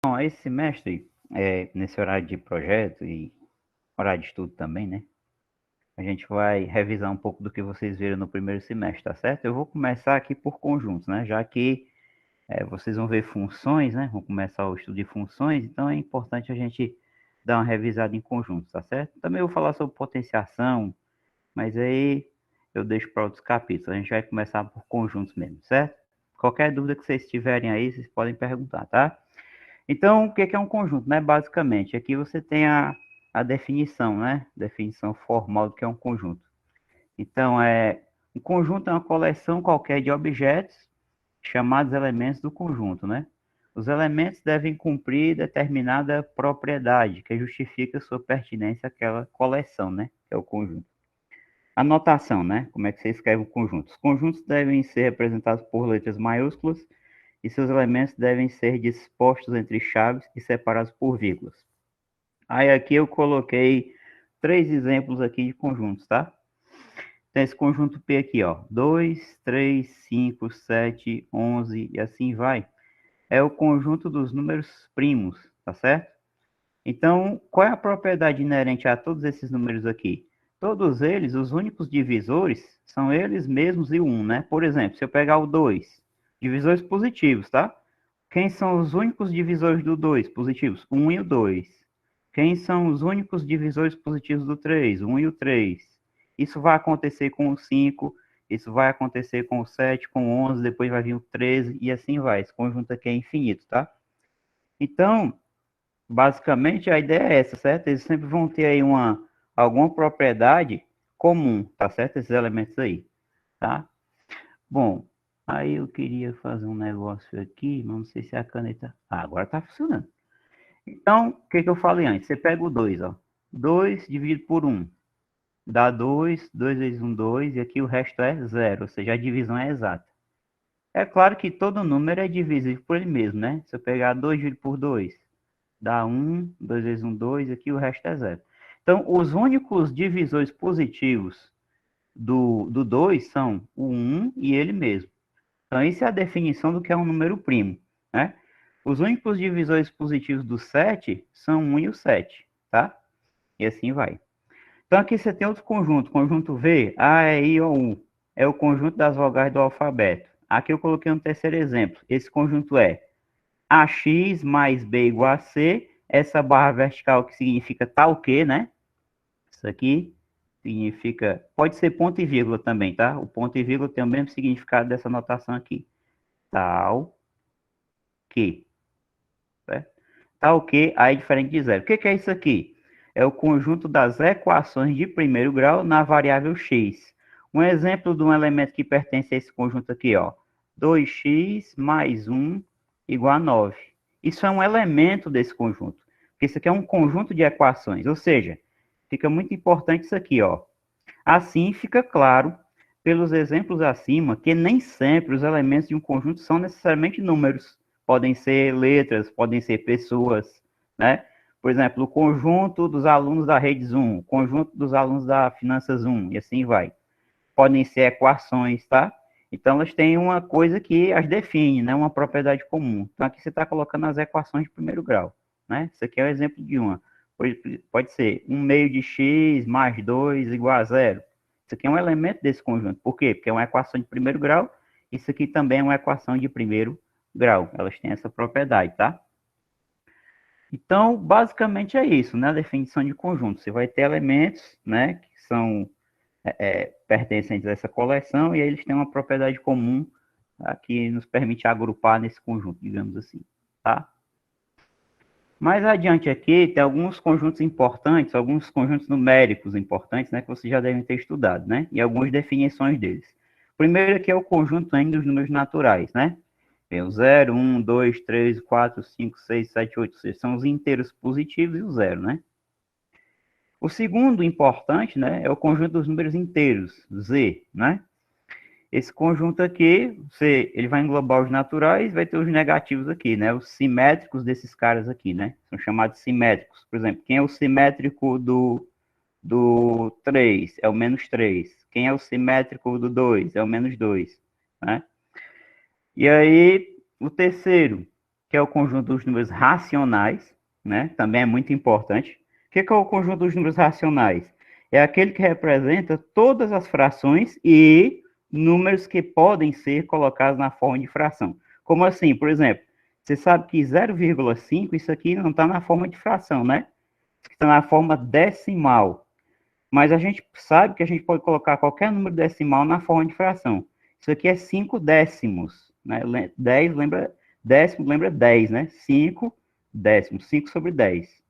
Bom, esse semestre, nesse horário de projeto e horário de estudo também, né? A gente vai revisar um pouco do que vocês viram no primeiro semestre, tá certo? Eu vou começar aqui por conjuntos, né? Já que vocês vão ver funções, né? Vão começar o estudo de funções, então é importante a gente dar uma revisada em conjuntos, tá certo? Também vou falar sobre potenciação, mas aí eu deixo para outros capítulos. A gente vai começar por conjuntos mesmo, certo? Qualquer dúvida que vocês tiverem aí, vocês podem perguntar, tá? Então, o que é um conjunto, né? Basicamente, aqui você tem a definição, né? Definição formal do que é um conjunto. Então, um conjunto é uma coleção qualquer de objetos chamados elementos do conjunto, né? Os elementos devem cumprir determinada propriedade que justifica sua pertinência àquela coleção, né? Que é o conjunto. A notação, né? Como é que você escreve um conjunto? Os conjuntos devem ser representados por letras maiúsculas e seus elementos devem ser dispostos entre chaves e separados por vírgulas. Aí aqui eu coloquei 3 exemplos aqui de conjuntos, tá? Tem esse conjunto P aqui, ó, 2, 3, 5, 7, 11 e assim vai. É o conjunto dos números primos, tá certo? Então, qual é a propriedade inerente a todos esses números aqui? Todos eles, os únicos divisores, são eles mesmos e o 1, né? Por exemplo, se eu pegar o 2, divisores positivos, tá? Quem são os únicos divisores do 2 positivos? 1 e o 2. Quem são os únicos divisores positivos do 3? 1 e o 3. Isso vai acontecer com o 5, isso vai acontecer com o 7, com o 11, depois vai vir o 13 e assim vai. Esse conjunto aqui é infinito, tá? Então, basicamente a ideia é essa, certo? Eles sempre vão ter aí alguma propriedade comum, tá certo? Esses elementos aí, tá? Bom, aí eu queria fazer um negócio aqui, mas não sei se a caneta... Ah, agora tá funcionando. Então, o que eu falei antes? Você pega o 2, ó. 2 dividido por 1. Dá 2, 2 vezes 1, 2, e aqui o resto é 0, ou seja, a divisão é exata. É claro que todo número é divisível por ele mesmo, né? Se eu pegar 2 dividido por 2, dá 1, 2 vezes 1, 2, e aqui o resto é 0. Então, os únicos divisores positivos do 2 são o 1 e ele mesmo. Então, isso é a definição do que é um número primo, né? Os únicos divisores positivos do 7 são 1 e o 7, tá? E assim vai. Então, aqui você tem outro conjunto, conjunto V, A, E, I, O, U. É o conjunto das vogais do alfabeto. Aqui eu coloquei um terceiro exemplo. Esse conjunto é AX mais B igual a C. Essa barra vertical que significa tal que, né? Isso aqui significa... Pode ser ponto e vírgula também, tá? O ponto e vírgula tem o mesmo significado dessa notação aqui. Tal que. Certo? Tal que A é diferente de zero. O que é isso aqui? É o conjunto das equações de primeiro grau na variável x. Um exemplo de um elemento que pertence a esse conjunto aqui, ó. 2x mais 1 igual a 9. Isso é um elemento desse conjunto. Porque isso aqui é um conjunto de equações. Ou seja, fica muito importante isso aqui, ó. Assim, fica claro, pelos exemplos acima, que nem sempre os elementos de um conjunto são necessariamente números. Podem ser letras, podem ser pessoas, né? Por exemplo, o conjunto dos alunos da Redes 1, o conjunto dos alunos da Finanças 1, e assim vai. Podem ser equações, tá? Então, elas têm uma coisa que as define, né? Uma propriedade comum. Então, aqui você está colocando as equações de primeiro grau, né? Isso aqui é um exemplo de uma. Pode ser 1 meio de x mais 2 igual a zero. Isso aqui é um elemento desse conjunto. Por quê? Porque é uma equação de primeiro grau. Isso aqui também é uma equação de primeiro grau. Elas têm essa propriedade, tá? Então, basicamente é isso, né? A definição de conjunto. Você vai ter elementos, né? Que são pertencentes a essa coleção, e aí eles têm uma propriedade comum, tá, que nos permite agrupar nesse conjunto, digamos assim, tá? Mais adiante aqui, tem alguns conjuntos importantes, alguns conjuntos numéricos importantes, né, que vocês já devem ter estudado, né, e algumas definições deles. O primeiro aqui é o conjunto N dos números naturais, né? Tem o 0, 1, 2, 3, 4, 5, 6, 7, 8, 6, são os inteiros positivos e o zero, né? O segundo importante, né, é o conjunto dos números inteiros, Z, né? Esse conjunto aqui, ele vai englobar os naturais, vai ter os negativos aqui, né? Os simétricos desses caras aqui, né? São chamados simétricos. Por exemplo, quem é o simétrico do 3? É o menos 3. Quem é o simétrico do 2? É o menos 2, né? E aí, o terceiro, que é o conjunto dos números racionais, né? Também é muito importante. O que é o conjunto dos números racionais? É aquele que representa todas as frações e números que podem ser colocados na forma de fração. Como assim? Por exemplo, você sabe que 0,5, isso aqui não está na forma de fração, né? Isso está na forma decimal. Mas a gente sabe que a gente pode colocar qualquer número decimal na forma de fração. Isso aqui é 5 décimos, né? 10 lembra, décimo lembra 10, né? 5 décimos, 5 sobre 10.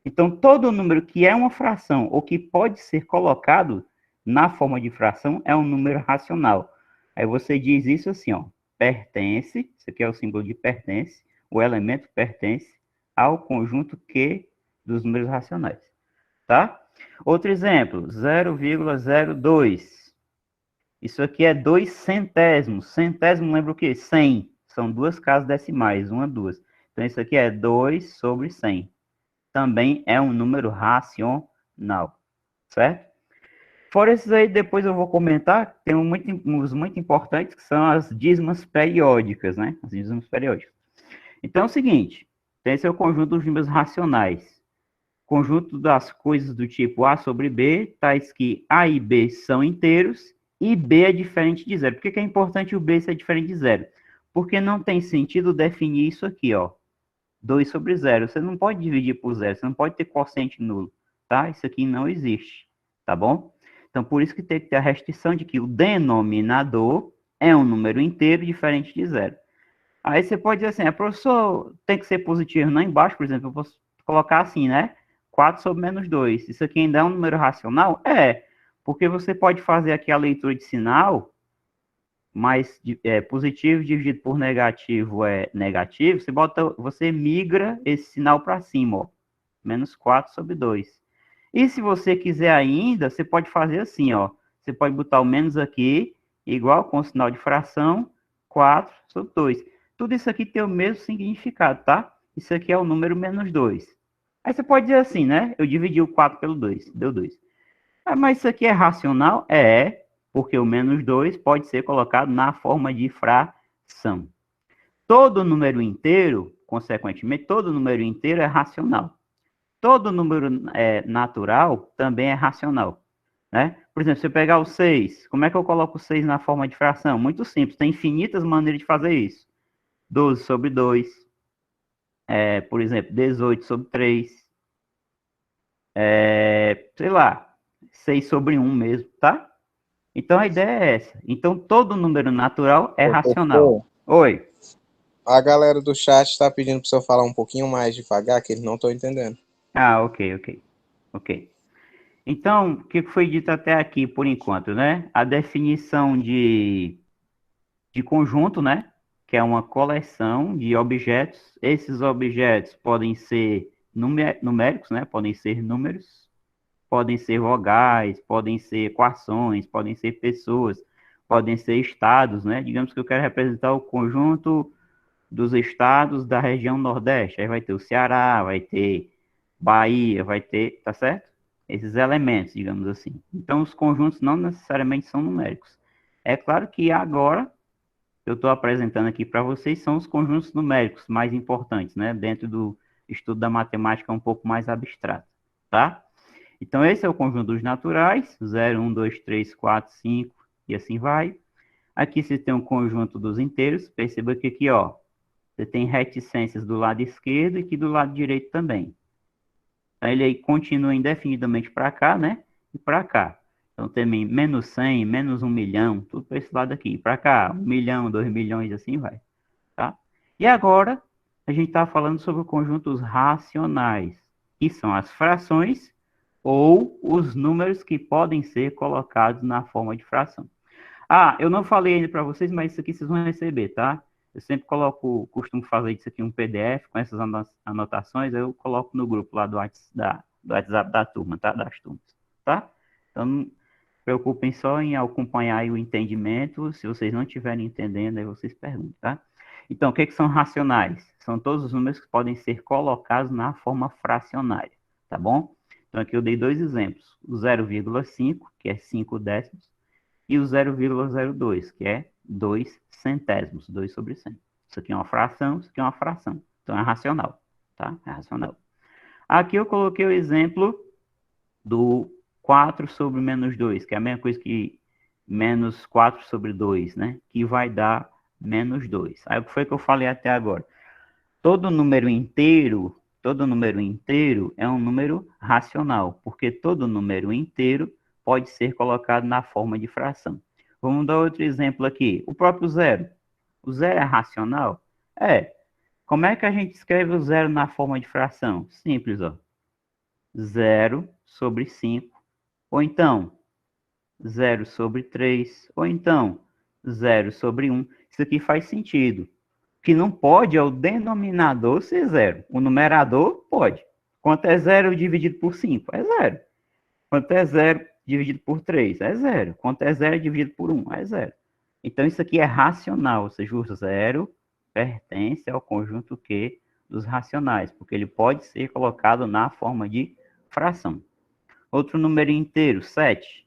Então, todo número que é uma fração ou que pode ser colocado na forma de fração é um número racional. Aí você diz isso assim, ó, pertence, isso aqui é o símbolo de pertence, o elemento pertence ao conjunto Q dos números racionais, tá? Outro exemplo, 0,02. Isso aqui é 2 centésimos. Centésimo lembra o quê? 100. São duas casas decimais, uma, duas. Então, isso aqui é 2 sobre 100. Também é um número racional, certo? Fora esses aí, depois eu vou comentar, tem uns muito importantes, que são as dízimas periódicas, né? As dízimas periódicas. Então, é o seguinte, tem esse é o conjunto dos números racionais. Conjunto das coisas do tipo A sobre B, tais que A e B são inteiros, e B é diferente de zero. Por que é importante o B ser diferente de zero? Porque não tem sentido definir isso aqui, ó. 2 sobre zero. Você não pode dividir por zero, você não pode ter quociente nulo, tá? Isso aqui não existe, tá bom? Então, por isso que tem que ter a restrição de que o denominador é um número inteiro diferente de zero. Aí você pode dizer assim, professor, tem que ser positivo lá embaixo, por exemplo, eu vou colocar assim, né? 4 sobre menos 2. Isso aqui ainda é um número racional? É, porque você pode fazer aqui a leitura de sinal, mas positivo dividido por negativo é negativo, você migra esse sinal para cima, ó, menos 4 sobre 2. E se você quiser ainda, você pode fazer assim, ó, você pode botar o menos aqui, igual com o sinal de fração, 4 sobre 2. Tudo isso aqui tem o mesmo significado, tá? Isso aqui é o número menos 2. Aí você pode dizer assim, né? Eu dividi o 4 pelo 2, deu 2. Ah, mas isso aqui é racional? É, porque o menos 2 pode ser colocado na forma de fração. Todo número inteiro, consequentemente, todo número inteiro é racional. Todo número natural também é racional, né? Por exemplo, se eu pegar o 6, como é que eu coloco o 6 na forma de fração? Muito simples, tem infinitas maneiras de fazer isso. 12 sobre 2, por exemplo, 18 sobre 3, sei lá, 6 sobre 1 mesmo, tá? Então a ideia é essa. Então todo número natural é racional. Professor, Oi. a galera do chat está pedindo para o senhor falar um pouquinho mais devagar, que eles não estão entendendo. Ah, ok. Então, o que foi dito até aqui por enquanto, né? A definição de conjunto, né? Que é uma coleção de objetos. Esses objetos podem ser numéricos, né? Podem ser números, podem ser vogais, podem ser equações, podem ser pessoas, podem ser estados, né? Digamos que eu quero representar o conjunto dos estados da região Nordeste. Aí vai ter o Ceará, vai ter Bahia, vai ter, tá certo? Esses elementos, digamos assim. Então, os conjuntos não necessariamente são numéricos. É claro que agora eu estou apresentando aqui para vocês são os conjuntos numéricos mais importantes, né? Dentro do estudo da matemática um pouco mais abstrato, tá? Então, esse é o conjunto dos naturais, 0, 1, 2, 3, 4, 5 e assim vai. Aqui você tem um conjunto dos inteiros, perceba que aqui, ó, você tem reticências do lado esquerdo e aqui do lado direito também. Então, ele aí continua indefinidamente para cá, né? E para cá. Então, tem menos 100, menos 1 milhão, tudo para esse lado aqui. Para cá, 1 milhão, 2 milhões, assim vai. Tá? E agora, a gente está falando sobre conjuntos racionais, que são as frações ou os números que podem ser colocados na forma de fração. Ah, eu não falei ainda para vocês, mas isso aqui vocês vão receber, tá? Eu sempre costumo fazer isso aqui um PDF com essas anotações, aí eu coloco no grupo lá do WhatsApp da turma, tá? Das turmas, tá? Então, não se preocupem só em acompanhar aí o entendimento. Se vocês não estiverem entendendo, aí vocês perguntam, tá? Então, o que são racionais? São todos os números que podem ser colocados na forma fracionária, tá bom? Então, aqui eu dei dois exemplos. O 0,5, que é 5 décimos, e o 0,02, que é 2 centésimos, 2 sobre 100. Isso aqui é uma fração, isso aqui é uma fração. Então é racional, tá? É racional. Aqui eu coloquei o exemplo do 4 sobre menos 2, que é a mesma coisa que menos 4 sobre 2, né? Que vai dar menos 2. Aí o que foi que eu falei até agora? Todo número inteiro é um número racional, porque todo número inteiro pode ser colocado na forma de fração. Vamos dar outro exemplo aqui. O próprio zero. O zero é racional? É. Como é que a gente escreve o zero na forma de fração? Simples, ó. 0 sobre 5. Ou então, 0/3. Ou então, 0/1. Isso aqui faz sentido. O que não pode é o denominador ser zero. O numerador pode. Quanto é 0 dividido por 5? É zero. Quanto é 0 dividido por 3? É zero. Quanto é 0 dividido por 1? É zero. Então, isso aqui é racional, ou seja, o zero pertence ao conjunto Q dos racionais, porque ele pode ser colocado na forma de fração. Outro número inteiro, 7.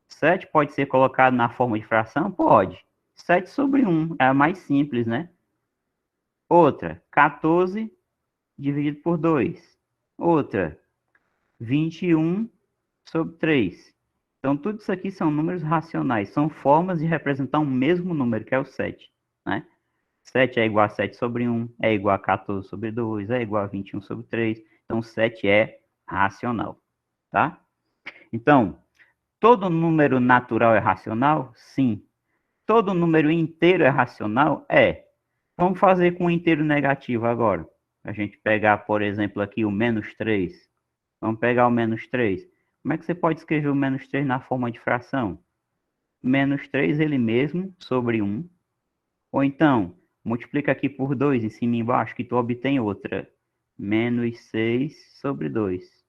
7 pode ser colocado na forma de fração? Pode. 7 sobre 1 é a mais simples, né? Outra, 14 dividido por 2. Outra, 21 sobre 3. Então, tudo isso aqui são números racionais, são formas de representar um mesmo número, que é o 7, né? 7 é igual a 7 sobre 1, é igual a 14 sobre 2, é igual a 21 sobre 3. Então, 7 é racional, tá? Então, todo número natural é racional? Sim. Todo número inteiro é racional? É. Vamos fazer com um inteiro negativo agora. A gente pegar, por exemplo, aqui o menos 3. Vamos pegar o menos 3. Como é que você pode escrever o menos 3 na forma de fração? Menos 3 ele mesmo sobre 1. Ou então, multiplica aqui por 2 em cima e embaixo, que tu obtém outra. Menos 6 sobre 2.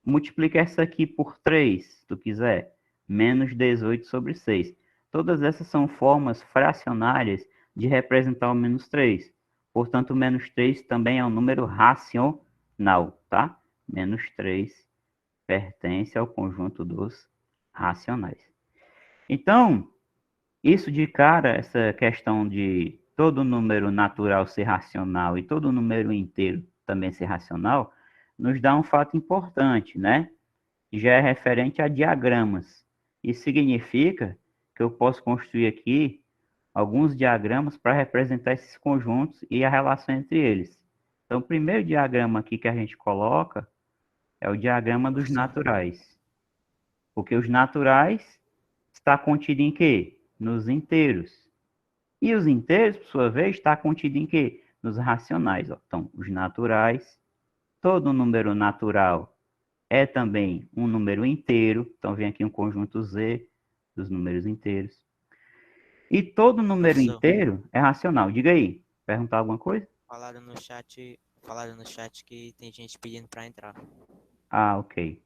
Multiplica essa aqui por 3, se tu quiser. Menos 18 sobre 6. Todas essas são formas fracionárias de representar o menos 3. Portanto, o menos 3 também é um número racional, tá? Menos 3 pertence ao conjunto dos racionais. Então, isso de cara, essa questão de todo número natural ser racional e todo número inteiro também ser racional, nos dá um fato importante, né? Já é referente a diagramas. Isso significa que eu posso construir aqui alguns diagramas para representar esses conjuntos e a relação entre eles. Então, o primeiro diagrama aqui que a gente coloca é o diagrama dos naturais. Porque os naturais está contido em quê? Nos inteiros. E os inteiros, por sua vez, está contido em quê? Nos racionais. Ó. Então, os naturais, todo número natural é também um número inteiro. Então, vem aqui um conjunto Z dos números inteiros. E todo número Professor, inteiro é racional. Diga aí, perguntar alguma coisa? falaram no chat que tem gente pedindo para entrar. Ah, ok.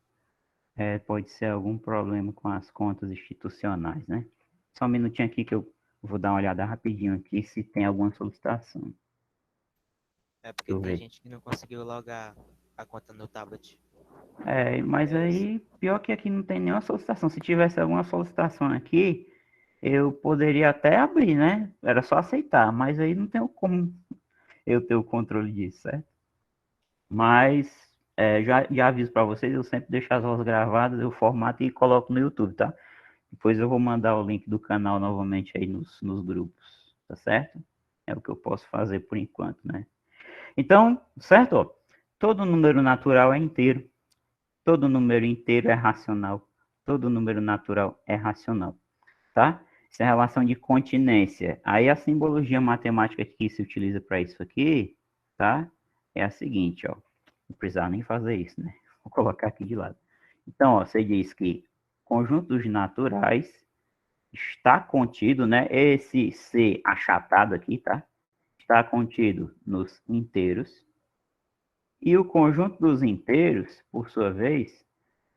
Pode ser algum problema com as contas institucionais, né? Só um minutinho aqui que eu vou dar uma olhada rapidinho aqui se tem alguma solicitação. É Deixa porque eu tem ver. gente que não conseguiu logar a conta no tablet. Mas aí, pior que aqui não tem nenhuma solicitação. Se tivesse alguma solicitação aqui, eu poderia até abrir, né? Era só aceitar, mas aí não tenho como eu ter o controle disso, certo? Mas já aviso para vocês, eu sempre deixo as aulas gravadas, eu formato e coloco no YouTube, tá? Depois eu vou mandar o link do canal novamente aí nos grupos, tá certo? É o que eu posso fazer por enquanto, né? Então, certo? Ó, todo número natural é inteiro. Todo número inteiro é racional. Todo número natural é racional, tá? Essa é a relação de continência. Aí a simbologia matemática que se utiliza para isso aqui, tá? É a seguinte, ó. Não precisava nem fazer isso, né? Vou colocar aqui de lado. Então, ó, você diz que conjuntos naturais está contido, né? Esse C achatado aqui, tá? Está contido nos inteiros. E o conjunto dos inteiros, por sua vez,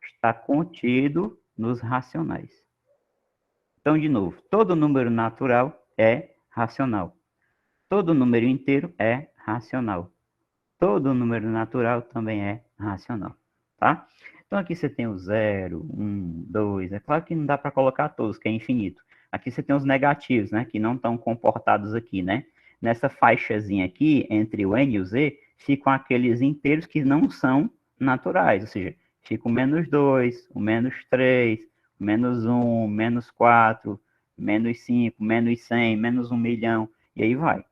está contido nos racionais. Então, de novo, todo número natural é racional. Todo número inteiro é racional. Todo número natural também é racional, tá? Então, aqui você tem o 0, 1, 2. É claro que não dá para colocar todos, que é infinito. Aqui você tem os negativos, né? Que não estão comportados aqui, né? Nessa faixazinha aqui, entre o N e o Z, ficam aqueles inteiros que não são naturais, ou seja, fica o -2, o -3, o -1, o -4, -5, -100, -1.000.000, e aí vai.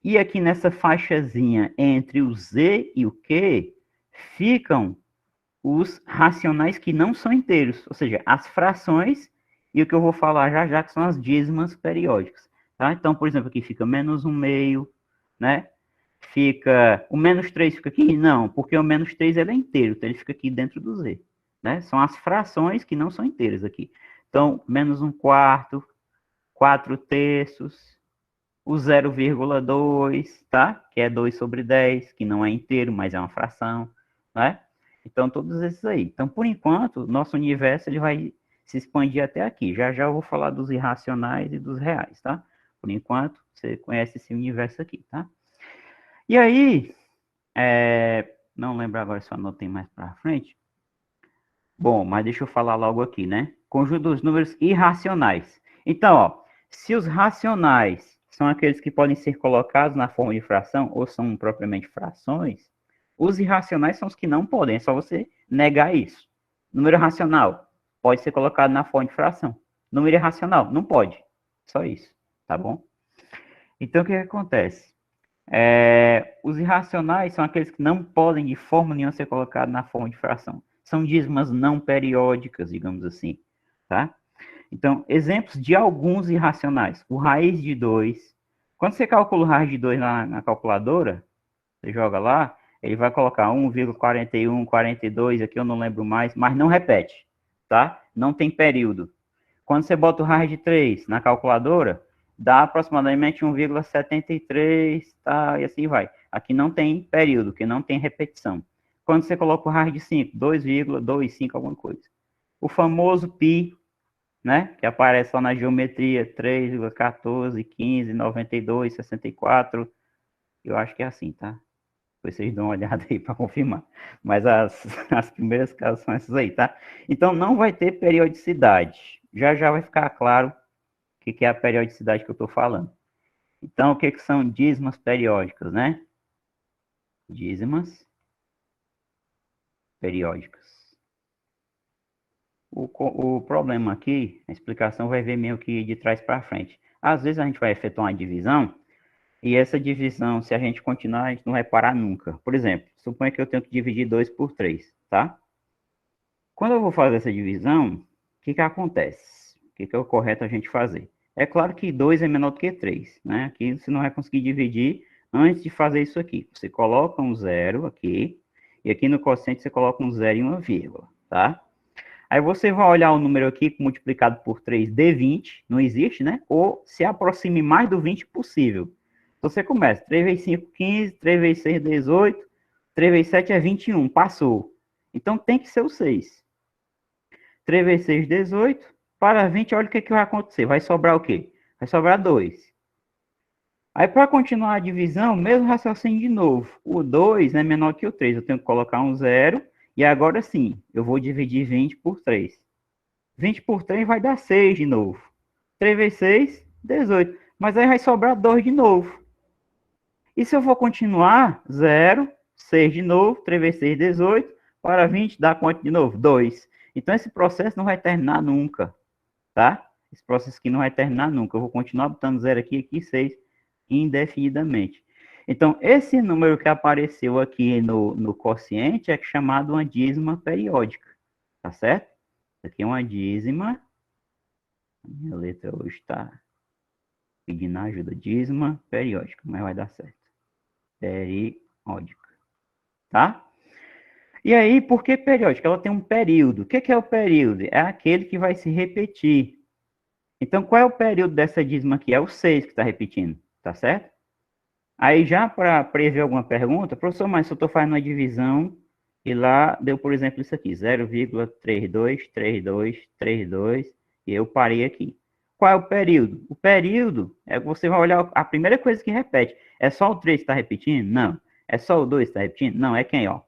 E aqui nessa faixazinha entre o Z e o Q, ficam os racionais que não são inteiros, ou seja, as frações e o que eu vou falar já já, que são as dízimas periódicas. Tá? Então, por exemplo, aqui fica -1/2, né? Fica... O -3 fica aqui? Não, porque o -3 ele é inteiro, então ele fica aqui dentro do Z. Né? São as frações que não são inteiras aqui. Então, -1/4, 4/3, o 0,2, tá? Que é 2/10, que não é inteiro, mas é uma fração, né? Então, todos esses aí. Então, por enquanto, nosso universo ele vai se expandir até aqui. Já já eu vou falar dos irracionais e dos reais, tá? Por enquanto, você conhece esse universo aqui, tá? E aí, não lembro agora se eu anotei mais para frente. Bom, mas deixa eu falar logo aqui, né? Conjunto dos números irracionais. Então, ó, se os racionais são aqueles que podem ser colocados na forma de fração ou são propriamente frações, os irracionais são os que não podem, é só você negar isso. Número racional pode ser colocado na forma de fração. Número irracional não pode. Só isso, tá bom? Então, o que acontece? Os irracionais são aqueles que não podem de forma nenhuma ser colocados na forma de fração. São dízimas não periódicas, digamos assim, tá? Então, exemplos de alguns irracionais. O raiz de 2. Quando você calcula o raiz de 2 na calculadora, você joga lá, ele vai colocar 1,41, 42, aqui eu não lembro mais, mas não repete, tá? Não tem período. Quando você bota o raiz de 3 na calculadora, dá aproximadamente 1,73, tá? E assim vai. Aqui não tem período, que não tem repetição. Quando você coloca o raiz de 5, 2,25, alguma coisa. O famoso π, né? Que aparece lá na geometria, 3,14, 15, 92, 64. Eu acho que é assim, tá? Depois vocês dão uma olhada aí para confirmar. Mas as primeiras casas são essas aí, tá? Então, não vai ter periodicidade. Já já vai ficar claro o que é a periodicidade que eu estou falando. Então, o que são dízimas periódicas, né? Dízimas periódicas. O problema aqui, a explicação vai ver meio que de trás para frente. Às vezes a gente vai efetuar uma divisão, e essa divisão, se a gente continuar, a gente não vai parar nunca. Por exemplo, suponha que eu tenho que dividir 2 por 3, tá? Quando eu vou fazer essa divisão, o que acontece? O que é o correto a gente fazer? É claro que 2 é menor do que 3, né? Aqui você não vai conseguir dividir antes de fazer isso aqui. Você coloca um zero aqui, e aqui no quociente você coloca um zero e uma vírgula, tá? Aí você vai olhar o número aqui multiplicado por 3 de 20, não existe, né? Ou se aproxime mais do 20 possível. Então você começa, 3 vezes 5, 15, 3 vezes 6, 18, 3 vezes 7 é 21, passou. Então tem que ser o 6. 3 vezes 6, 18, para 20, olha o que vai acontecer. Vai sobrar o quê? Vai sobrar 2. Aí para continuar a divisão, mesmo raciocínio de novo. O 2 é menor que o 3, eu tenho que colocar um zero. E agora sim, eu vou dividir 20 por 3. 20 por 3 vai dar 6 de novo. 3 vezes 6, 18. Mas aí vai sobrar 2 de novo. E se eu for continuar, 0, 6 de novo, 3 vezes 6, 18, para 20, dá quanto de novo? 2. Então esse processo não vai terminar nunca, tá? Esse processo aqui não vai terminar nunca. Eu vou continuar botando 0 aqui, 6, indefinidamente. Então, esse número que apareceu aqui no quociente é chamado uma dízima periódica, tá certo? Isso aqui é uma dízima. A minha letra hoje está pedindo ajuda. Dízima periódica, mas vai dar certo. Periódica, tá? E aí, por que periódica? Ela tem um período. O que é o período? É aquele que vai se repetir. Então, qual é o período dessa dízima aqui? É o 6 que está repetindo, tá certo? Aí já para prever alguma pergunta, professor, mas se eu estou fazendo uma divisão e lá deu, por exemplo, isso aqui, 0,323232, e eu parei aqui. Qual é o período? O período é que você vai olhar a primeira coisa que repete. É só o 3 que está repetindo? Não. É só o 2 que está repetindo? Não, é quem, ó?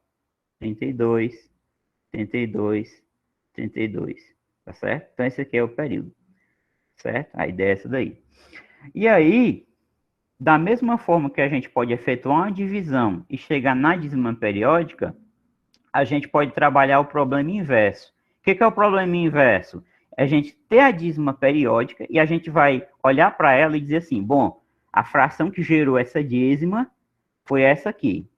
32, 32, 32, tá certo? Então esse aqui é o período. certo? A ideia é essa daí. E aí, da mesma forma que a gente pode efetuar uma divisão e chegar na dízima periódica, a gente pode trabalhar o problema inverso. O que é o problema inverso? É a gente ter a dízima periódica e a gente vai olhar para ela e dizer assim, bom, a fração que gerou essa dízima foi essa aqui,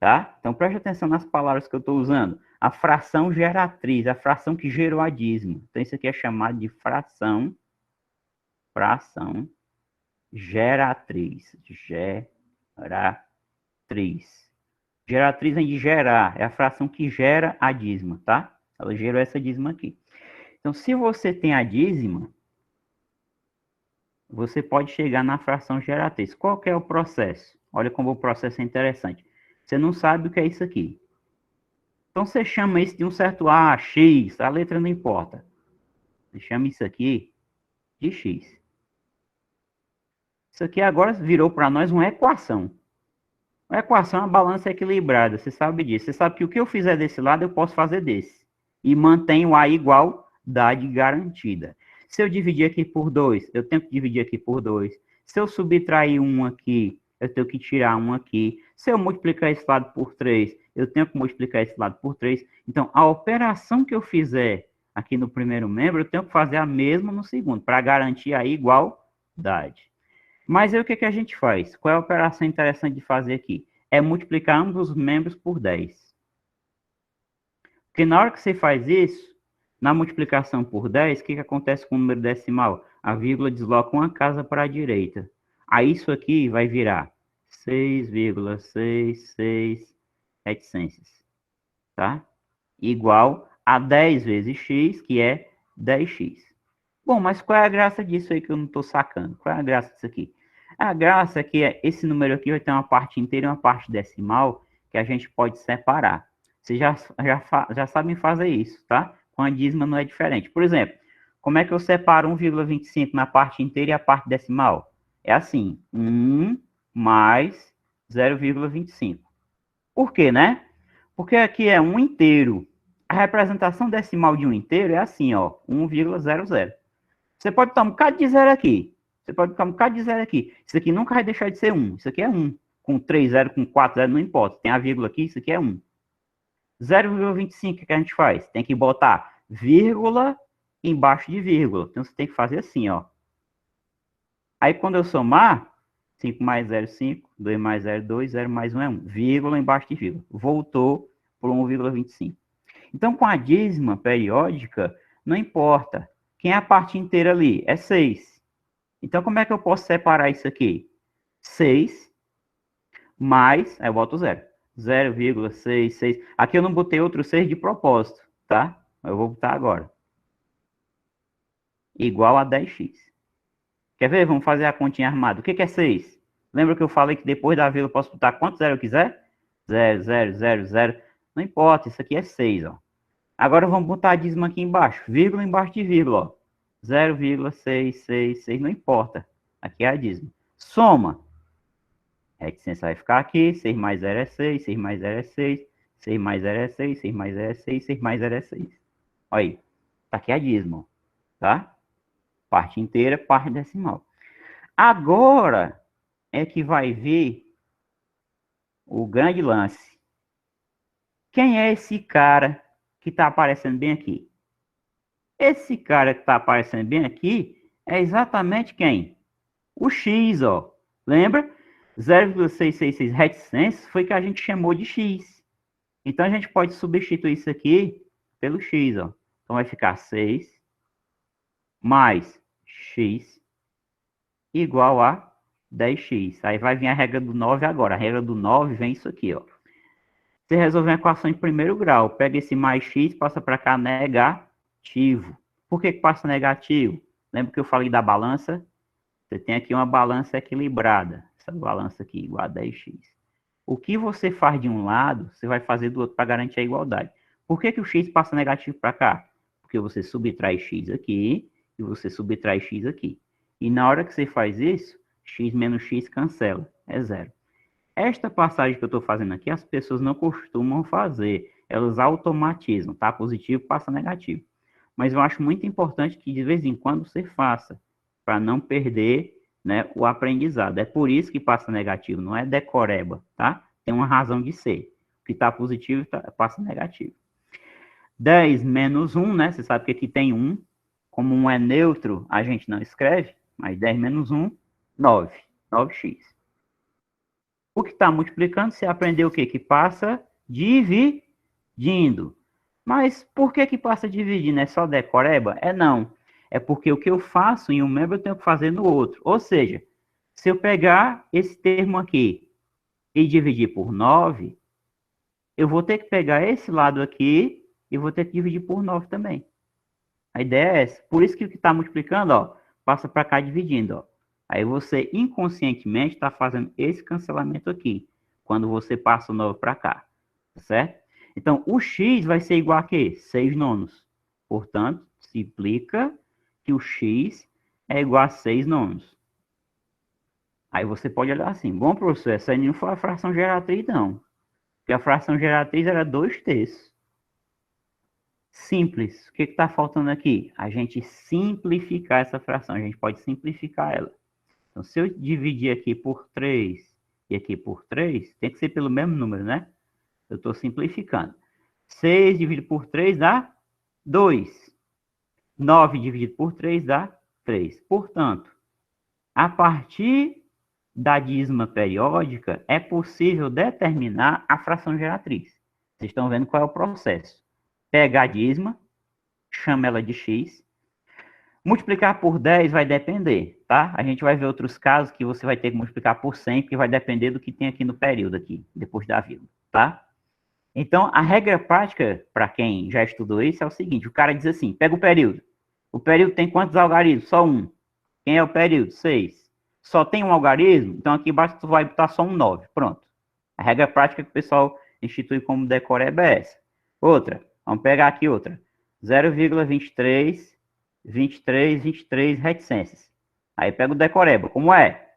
tá? Então preste atenção nas palavras que eu estou usando. A fração geratriz, a fração que gerou a dízima. Então isso aqui é chamado de fração geratriz. Geratriz é de gerar, é a fração que gera a dízima, tá? Ela gerou essa dízima aqui. Então, se você tem a dízima, você pode chegar na fração geratriz. Qual que é o processo? Olha como o processo é interessante. Você não sabe o que é isso aqui. Então, você chama isso de um certo A, X, a letra não importa. Você chama isso aqui de X. Isso aqui agora virou para nós uma equação. A equação é uma balança equilibrada, você sabe disso. Você sabe que o que eu fizer desse lado, eu posso fazer desse. E mantenho a igualdade garantida. Se eu dividir aqui por 2, eu tenho que dividir aqui por 2. Se eu subtrair 1 aqui, eu tenho que tirar 1 aqui. Se eu multiplicar esse lado por 3, eu tenho que multiplicar esse lado por 3. Então, a operação que eu fizer aqui no primeiro membro, eu tenho que fazer a mesma no segundo, para garantir a igualdade. Mas aí o que a gente faz? Qual é a operação interessante de fazer aqui? É multiplicar ambos os membros por 10. Porque na hora que você faz isso, na multiplicação por 10, o que acontece com o número decimal? A vírgula desloca uma casa para a direita. Aí isso aqui vai virar 6,66, tá? Igual a 10 vezes x, que é 10x. Bom, mas qual é a graça disso aí que eu não estou sacando? Qual é a graça disso aqui? A graça é que esse número aqui vai ter uma parte inteira e uma parte decimal que a gente pode separar. Vocês já sabem fazer isso, tá? Com a dízima não é diferente. Por exemplo, como é que eu separo 1,25 na parte inteira e a parte decimal? É assim, 1 mais 0,25. Por quê, né? Porque aqui é 1 inteiro. A representação decimal de 1 inteiro é assim, ó, 1,00. Você pode botar um bocado de zero aqui. Você pode botar um bocado de zero aqui. Isso aqui nunca vai deixar de ser 1. Isso aqui é 1. Com 3 zero, com 4 zero, não importa. Tem a vírgula aqui, isso aqui é 1. 0,25, o que a gente faz? Tem que botar vírgula embaixo de vírgula. Então, você tem que fazer assim, ó. Aí, quando eu somar, 5 mais 0, 5. 2 mais 0, 2. 0 mais 1 é 1. Vírgula embaixo de vírgula. Voltou por 1,25. Então, com a dízima periódica, não importa. Quem é a parte inteira ali? É 6. Então, como é que eu posso separar isso aqui? 6 mais... Aí eu boto 0. 0,66. Aqui eu não botei outro 6 de propósito, tá? Eu vou botar agora. Igual a 10x. Quer ver? Vamos fazer a continha armada. O que é 6? Lembra que eu falei que depois da vírgula eu posso botar quanto 0 eu quiser? 0, 0, 0, 0. Não importa, isso aqui é 6, ó. Agora vamos botar a dízima aqui embaixo. Vírgula embaixo de vírgula, ó. 0,666, não importa. Aqui é a dízima. Soma. A reticência vai ficar aqui. 6 mais 0 é 6, 6 mais 0 é 6, 6 mais 0 é 6, 6 mais 0 é 6, 6 mais 0 é 6. Olha aí. Tá aqui a dízima, tá? Parte inteira, parte decimal. Agora é que vai vir o grande lance. Quem é esse cara que está aparecendo bem aqui? Esse cara que está aparecendo bem aqui é exatamente quem? O X, ó. Lembra? 0,666 reticências foi que a gente chamou de X. Então, a gente pode substituir isso aqui pelo X, ó. Então, vai ficar 6 mais X igual a 10x. Aí vai vir a regra do 9 agora. A regra do 9 vem isso aqui, ó. Você resolve uma equação em primeiro grau. Pega esse mais x, passa para cá negativo. Por que passa negativo? Lembra que eu falei da balança? Você tem aqui uma balança equilibrada. Essa balança aqui igual a 10x. O que você faz de um lado, você vai fazer do outro para garantir a igualdade. Por que o x passa negativo para cá? Porque você subtrai x aqui e você subtrai x aqui. E na hora que você faz isso, x menos x cancela. É zero. Esta passagem que eu estou fazendo aqui, as pessoas não costumam fazer. Elas automatizam, tá? Positivo passa negativo. mas eu acho muito importante que de vez em quando você faça, para não perder, né, o aprendizado. É por isso que passa negativo, não é decoreba, tá? Tem uma razão de ser. O que está positivo passa negativo. 10 menos 1, né? Você sabe que aqui tem 1. Como 1 é neutro, a gente não escreve, mas 10 menos 1, 9. 9x. O que está multiplicando, você aprendeu o quê? Que passa dividindo. Mas por que passa dividindo? É só decoreba? É não. É porque o que eu faço em um membro eu tenho que fazer no outro. Ou seja, se eu pegar esse termo aqui e dividir por 9, eu vou ter que pegar esse lado aqui e vou ter que dividir por 9 também. A ideia é essa. Por isso que o que está multiplicando, ó, passa para cá dividindo, ó. Aí você inconscientemente está fazendo esse cancelamento aqui, quando você passa o 9 para cá, certo? Então, o x vai ser igual a quê? 6 nonos. Portanto, se implica que o x é igual a 6 nonos. Aí você pode olhar assim, bom, professor, essa aí não foi a fração geratriz, não. Porque a fração geratriz era 2/3. Simples. O que está faltando aqui? A gente simplificar essa fração. A gente pode simplificar ela. Então, se eu dividir aqui por 3 e aqui por 3, tem que ser pelo mesmo número, né? Eu estou simplificando. 6 dividido por 3 dá 2. 9 dividido por 3 dá 3. Portanto, a partir da dízima periódica, é possível determinar a fração geratriz. Vocês estão vendo qual é o processo. Pega a dízima, chama ela de x. Multiplicar por 10 vai depender, tá? A gente vai ver outros casos que você vai ter que multiplicar por 100, que vai depender do que tem aqui no período, aqui, depois da vírgula, tá? Então, a regra prática, para quem já estudou isso, é o seguinte, o cara diz assim, pega o período. O período tem quantos algarismos? Só um. Quem é o período? 6. Só tem um algarismo? Então, aqui embaixo tu vai botar só um 9. Pronto. A regra prática que o pessoal institui como decoreba é essa. Outra. Vamos pegar aqui outra. 0,23, 23 reticências. Aí pega o decoreba. Como é?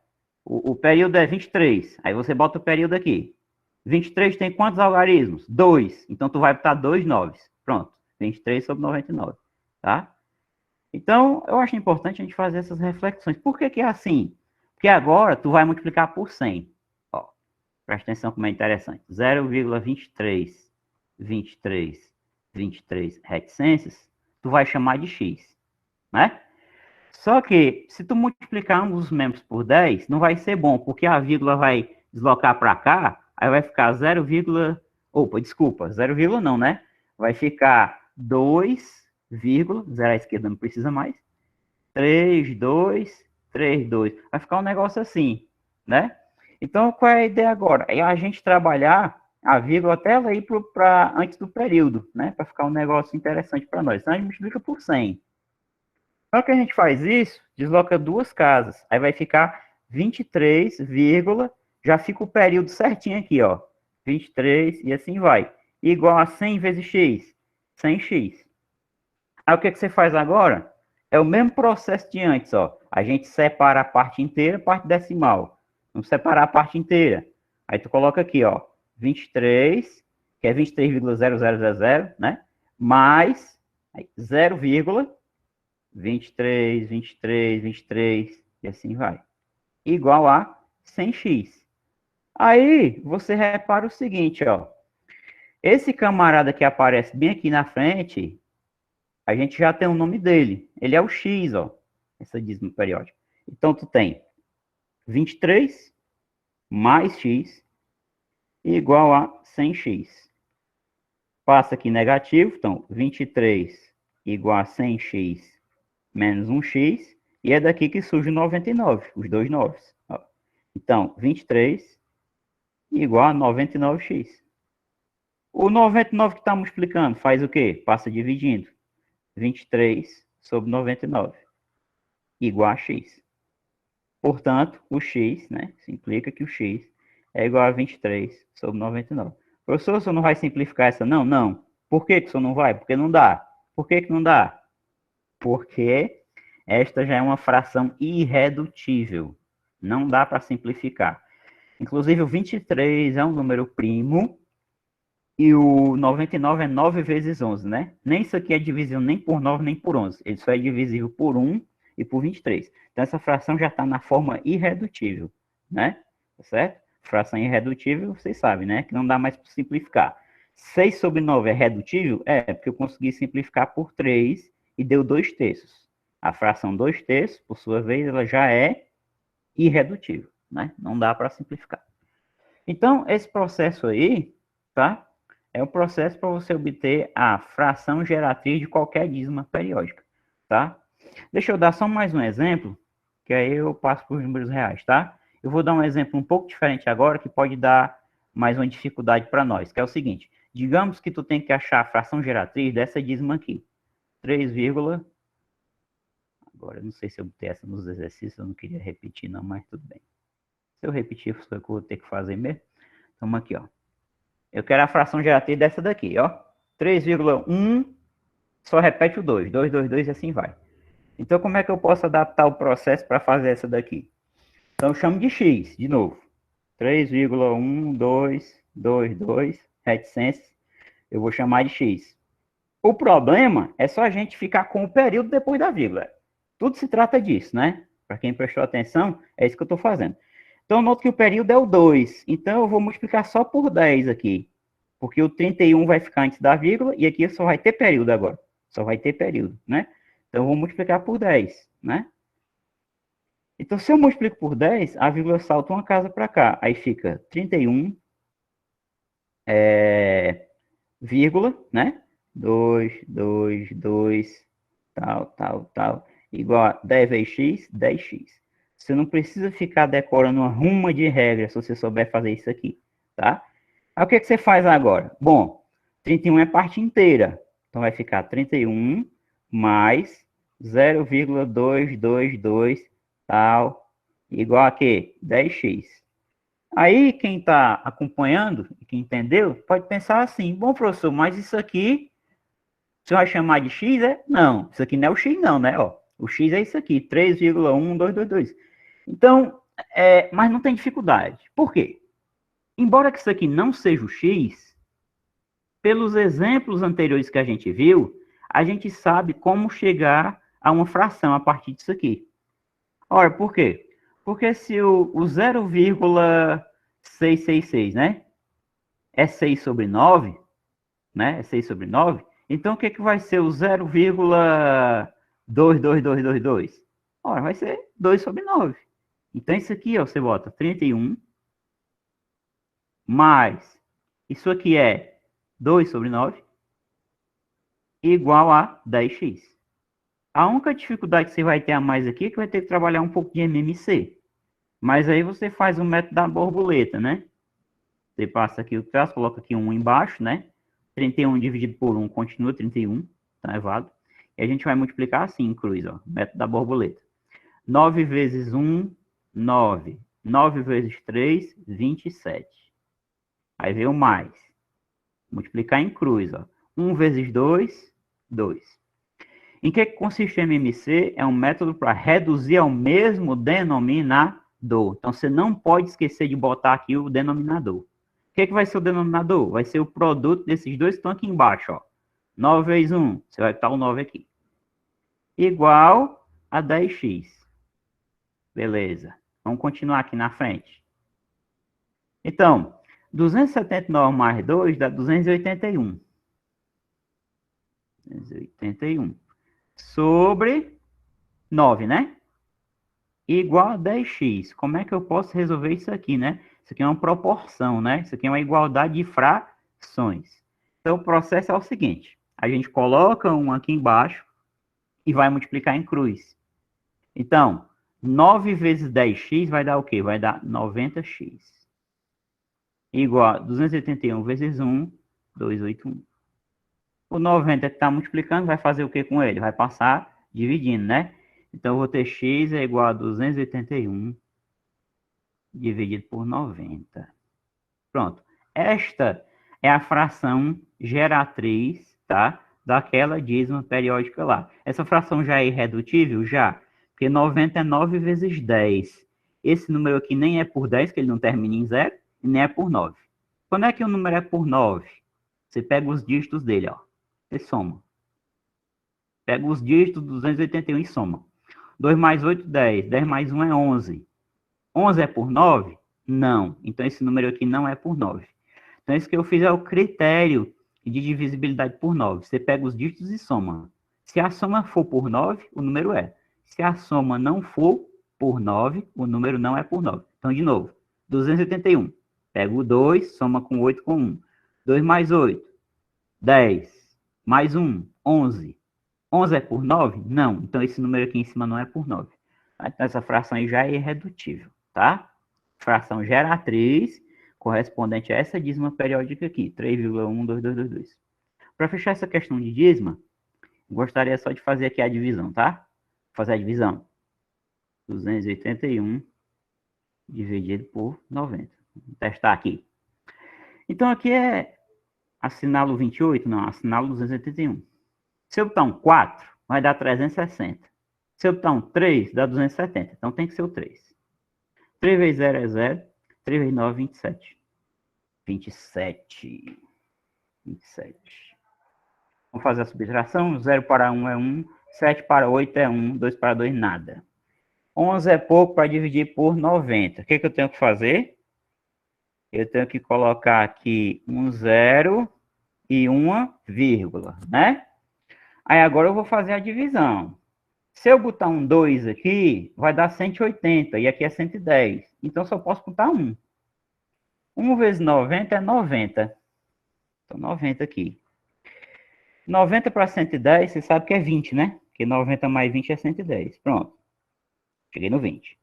O período é 23. Aí você bota o período aqui. 23 tem quantos algarismos? 2. Então, tu vai botar 2 9. Pronto. 23 sobre 99. Tá? Então, eu acho importante a gente fazer essas reflexões. Por que é assim? Porque agora tu vai multiplicar por 100. Ó, presta atenção como é interessante. 0,23, 23 reticências, tu vai chamar de x, né? Só que, se tu multiplicar ambos os membros por 10, não vai ser bom, porque a vírgula vai deslocar para cá, aí vai ficar 0, opa, desculpa, 0, não, né? Vai ficar 2, zero à esquerda não precisa mais, 3, 2, 3, 2. Vai ficar um negócio assim, né? Então, qual é a ideia agora? É a gente trabalhar a vírgula até ela ir para antes do período, né? Para ficar um negócio interessante para nós. Então, a gente multiplica por 100. Só que a gente faz isso, desloca duas casas. Aí vai ficar 23, já fica o período certinho aqui, ó. 23 e assim vai. Igual a 100 vezes x. 100x. Aí o que você faz agora? É o mesmo processo de antes, ó. A gente separa a parte inteira, a parte decimal. Vamos separar a parte inteira. Aí tu coloca aqui, ó. 23, que é 23,0000, né? Mais 0, 23, 23, 23, e assim vai. Igual a 100x. Aí, você repara o seguinte, ó. Esse camarada que aparece bem aqui na frente, a gente já tem o nome dele. Ele é o x, ó. Essa dízima periódica. Então, tu tem 23 mais x igual a 100x. Passa aqui negativo, então, 23 igual a 100x menos 1x, e é daqui que surge o 99, os dois 9. Ó. Então, 23 igual a 99x. O 99 que está multiplicando faz o quê? Passa dividindo. 23 sobre 99 igual a x. Portanto, o x, né, se implica que o x é igual a 23 sobre 99. Professor, você não vai simplificar essa não? Não. Por que você não vai? Porque não dá. Por que não dá? Porque esta já é uma fração irredutível. Não dá para simplificar. Inclusive, o 23 é um número primo E o 99 é 9 vezes 11, né? Nem isso aqui é divisível nem por 9, nem por 11. Ele só é divisível por 1 e por 23. Então, essa fração já está na forma irredutível, né? Tá certo? Fração irredutível, vocês sabem, né? Que não dá mais para simplificar. 6 sobre 9 é redutível? É, porque eu consegui simplificar por 3 e deu 2 terços. A fração 2 terços, por sua vez, ela já é irredutível, né? Não dá para simplificar. Então, esse processo aí, tá? É o processo para você obter a fração geratriz de qualquer dízima periódica, tá? Deixa eu dar só mais um exemplo, que aí eu passo para os números reais, tá? Eu vou dar um exemplo um pouco diferente agora, que pode dar mais uma dificuldade para nós, que é o seguinte. Digamos que tu tem que achar a fração geratriz dessa dízima aqui. 3, agora, eu não sei se eu botei essa nos exercícios, eu não queria repetir não, mas tudo bem. Se eu repetir, eu vou ter que fazer mesmo. Então, aqui, ó. Eu quero a fração geratriz dessa daqui, ó. 3,1, só repete o 2. 2, 2, 2 e assim vai. Então, como é que eu posso adaptar o processo para fazer essa daqui? Então, eu chamo de x, de novo. 3,1222, reticências, eu vou chamar de x. O problema é só a gente ficar com o período depois da vírgula. Tudo se trata disso, né? Para quem prestou atenção, é isso que eu estou fazendo. Então, noto que o período é o 2. Então, eu vou multiplicar só por 10 aqui. Porque o 31 vai ficar antes da vírgula e aqui só vai ter período agora. Só vai ter período, né? Então, eu vou multiplicar por 10, né? Então, se eu multiplico por 10, a vírgula salta uma casa para cá. Aí fica 31, vírgula, né? 2, 2, 2, tal, igual a 10 vezes x, 10x. Você não precisa ficar decorando uma ruma de regras se você souber fazer isso aqui, tá? Aí o que você faz agora? Bom, 31 é parte inteira. Então vai ficar 31 mais 0,222 tal, igual a quê? 10x. Aí quem está acompanhando, quem entendeu, pode pensar assim, bom professor, mas isso aqui você vai chamar de x, é? Não, isso aqui não é o x não, né? Ó, o x é isso aqui, 3,1222. Então, mas não tem dificuldade. Por quê? Embora que isso aqui não seja o x, pelos exemplos anteriores que a gente viu, a gente sabe como chegar a uma fração a partir disso aqui. Ora, por quê? Porque se o 0,666, né, é 6 sobre 9, né, é 6 sobre 9, então o que vai ser o 0,22222? Ora, vai ser 2 sobre 9. Então isso aqui, ó, você bota 31 mais, isso aqui é 2 sobre 9, igual a 10x. A única dificuldade que você vai ter a mais aqui é que vai ter que trabalhar um pouco de MMC. Mas aí você faz o método da borboleta, né? Você passa aqui o traço, coloca aqui 1 embaixo, né? 31 dividido por 1 continua 31, tá elevado. E a gente vai multiplicar assim em cruz, ó, método da borboleta. 9 vezes 1, 9. 9 vezes 3, 27. Aí veio mais. Multiplicar em cruz, ó. 1 vezes 2, 2. Em que consiste o MMC? É um método para reduzir ao mesmo denominador. Então, você não pode esquecer de botar aqui o denominador. O que vai ser o denominador? Vai ser o produto desses dois que estão aqui embaixo, ó. 9 vezes 1, você vai botar o 9 aqui. Igual a 10x. Beleza. Vamos continuar aqui na frente. Então, 279 mais 2 dá 281. 281. Sobre 9, né? Igual a 10x. Como é que eu posso resolver isso aqui, né? Isso aqui é uma proporção, né? Isso aqui é uma igualdade de frações. Então, o processo é o seguinte. A gente coloca um aqui embaixo e vai multiplicar em cruz. Então, 9 vezes 10x vai dar o quê? Vai dar 90x. Igual a 281 vezes 1, 281. O 90 que está multiplicando vai fazer o que com ele? Vai passar dividindo, né? Então, eu vou ter x é igual a 281 dividido por 90. Pronto. Esta é a fração geratriz, tá? Daquela dízima periódica lá. Essa fração já é irredutível? Já. Porque 90 é 9 vezes 10. Esse número aqui nem é por 10, que ele não termina em 0, e nem é por 9. Quando é que o número é por 9? Você pega os dígitos dele, ó. Você soma. Pega os dígitos do 281 e soma. 2 mais 8, 10. 10 mais 1 é 11. 11 é por 9? Não. Então, esse número aqui não é por 9. Então, isso que eu fiz é o critério de divisibilidade por 9. Você pega os dígitos e soma. Se a soma for por 9, o número é. Se a soma não for por 9, o número não é por 9. Então, de novo, 281. Pega o 2, soma com 8 com 1. 2 mais 8, 10. Mais 1, 11. 11 é por 9? Não. Então, esse número aqui em cima não é por 9. Então, essa fração aí já é irredutível, tá? Fração geratriz correspondente a essa dízima periódica aqui, 3,12222. Para fechar essa questão de dízima, gostaria só de fazer aqui a divisão, tá? Vou fazer a divisão. 281 dividido por 90. Vou testar aqui. Então, aqui é assinalo 28? Não, assinalo 281. Se eu botar um 4, vai dar 360. Se eu botar um 3, dá 270. Então, tem que ser o 3. 3 vezes 0 é 0. 3 vezes 9, 27. 27. Vamos fazer a subtração. 0 para 1 é 1. 7 para 8 é 1. 2 para 2, nada. 11 é pouco para dividir por 90. O que eu tenho que fazer? Eu tenho que colocar aqui um 0 e uma vírgula, né? Aí agora eu vou fazer a divisão. Se eu botar um 2 aqui, vai dar 180. E aqui é 110. Então, só posso botar 1. 1 vezes 90 é 90. Então, 90 aqui. 90 para 110, você sabe que é 20, né? Porque 90 mais 20 é 110. Pronto. Cheguei no 20.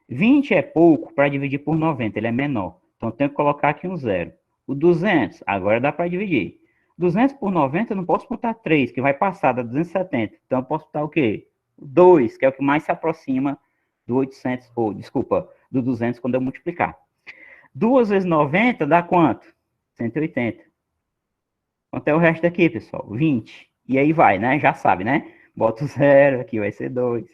20 é pouco para dividir por 90, ele é menor. Então, eu tenho que colocar aqui um 0. O 200, agora dá para dividir. 200 por 90, eu não posso botar 3, que vai passar da 270. Então, eu posso botar o quê? 2, que é o que mais se aproxima do 800, ou, desculpa, do 200 quando eu multiplicar. 2 vezes 90 dá quanto? 180. Quanto é o resto aqui, pessoal? 20. E aí vai, né? Já sabe, né? Bota o 0, aqui vai ser 2.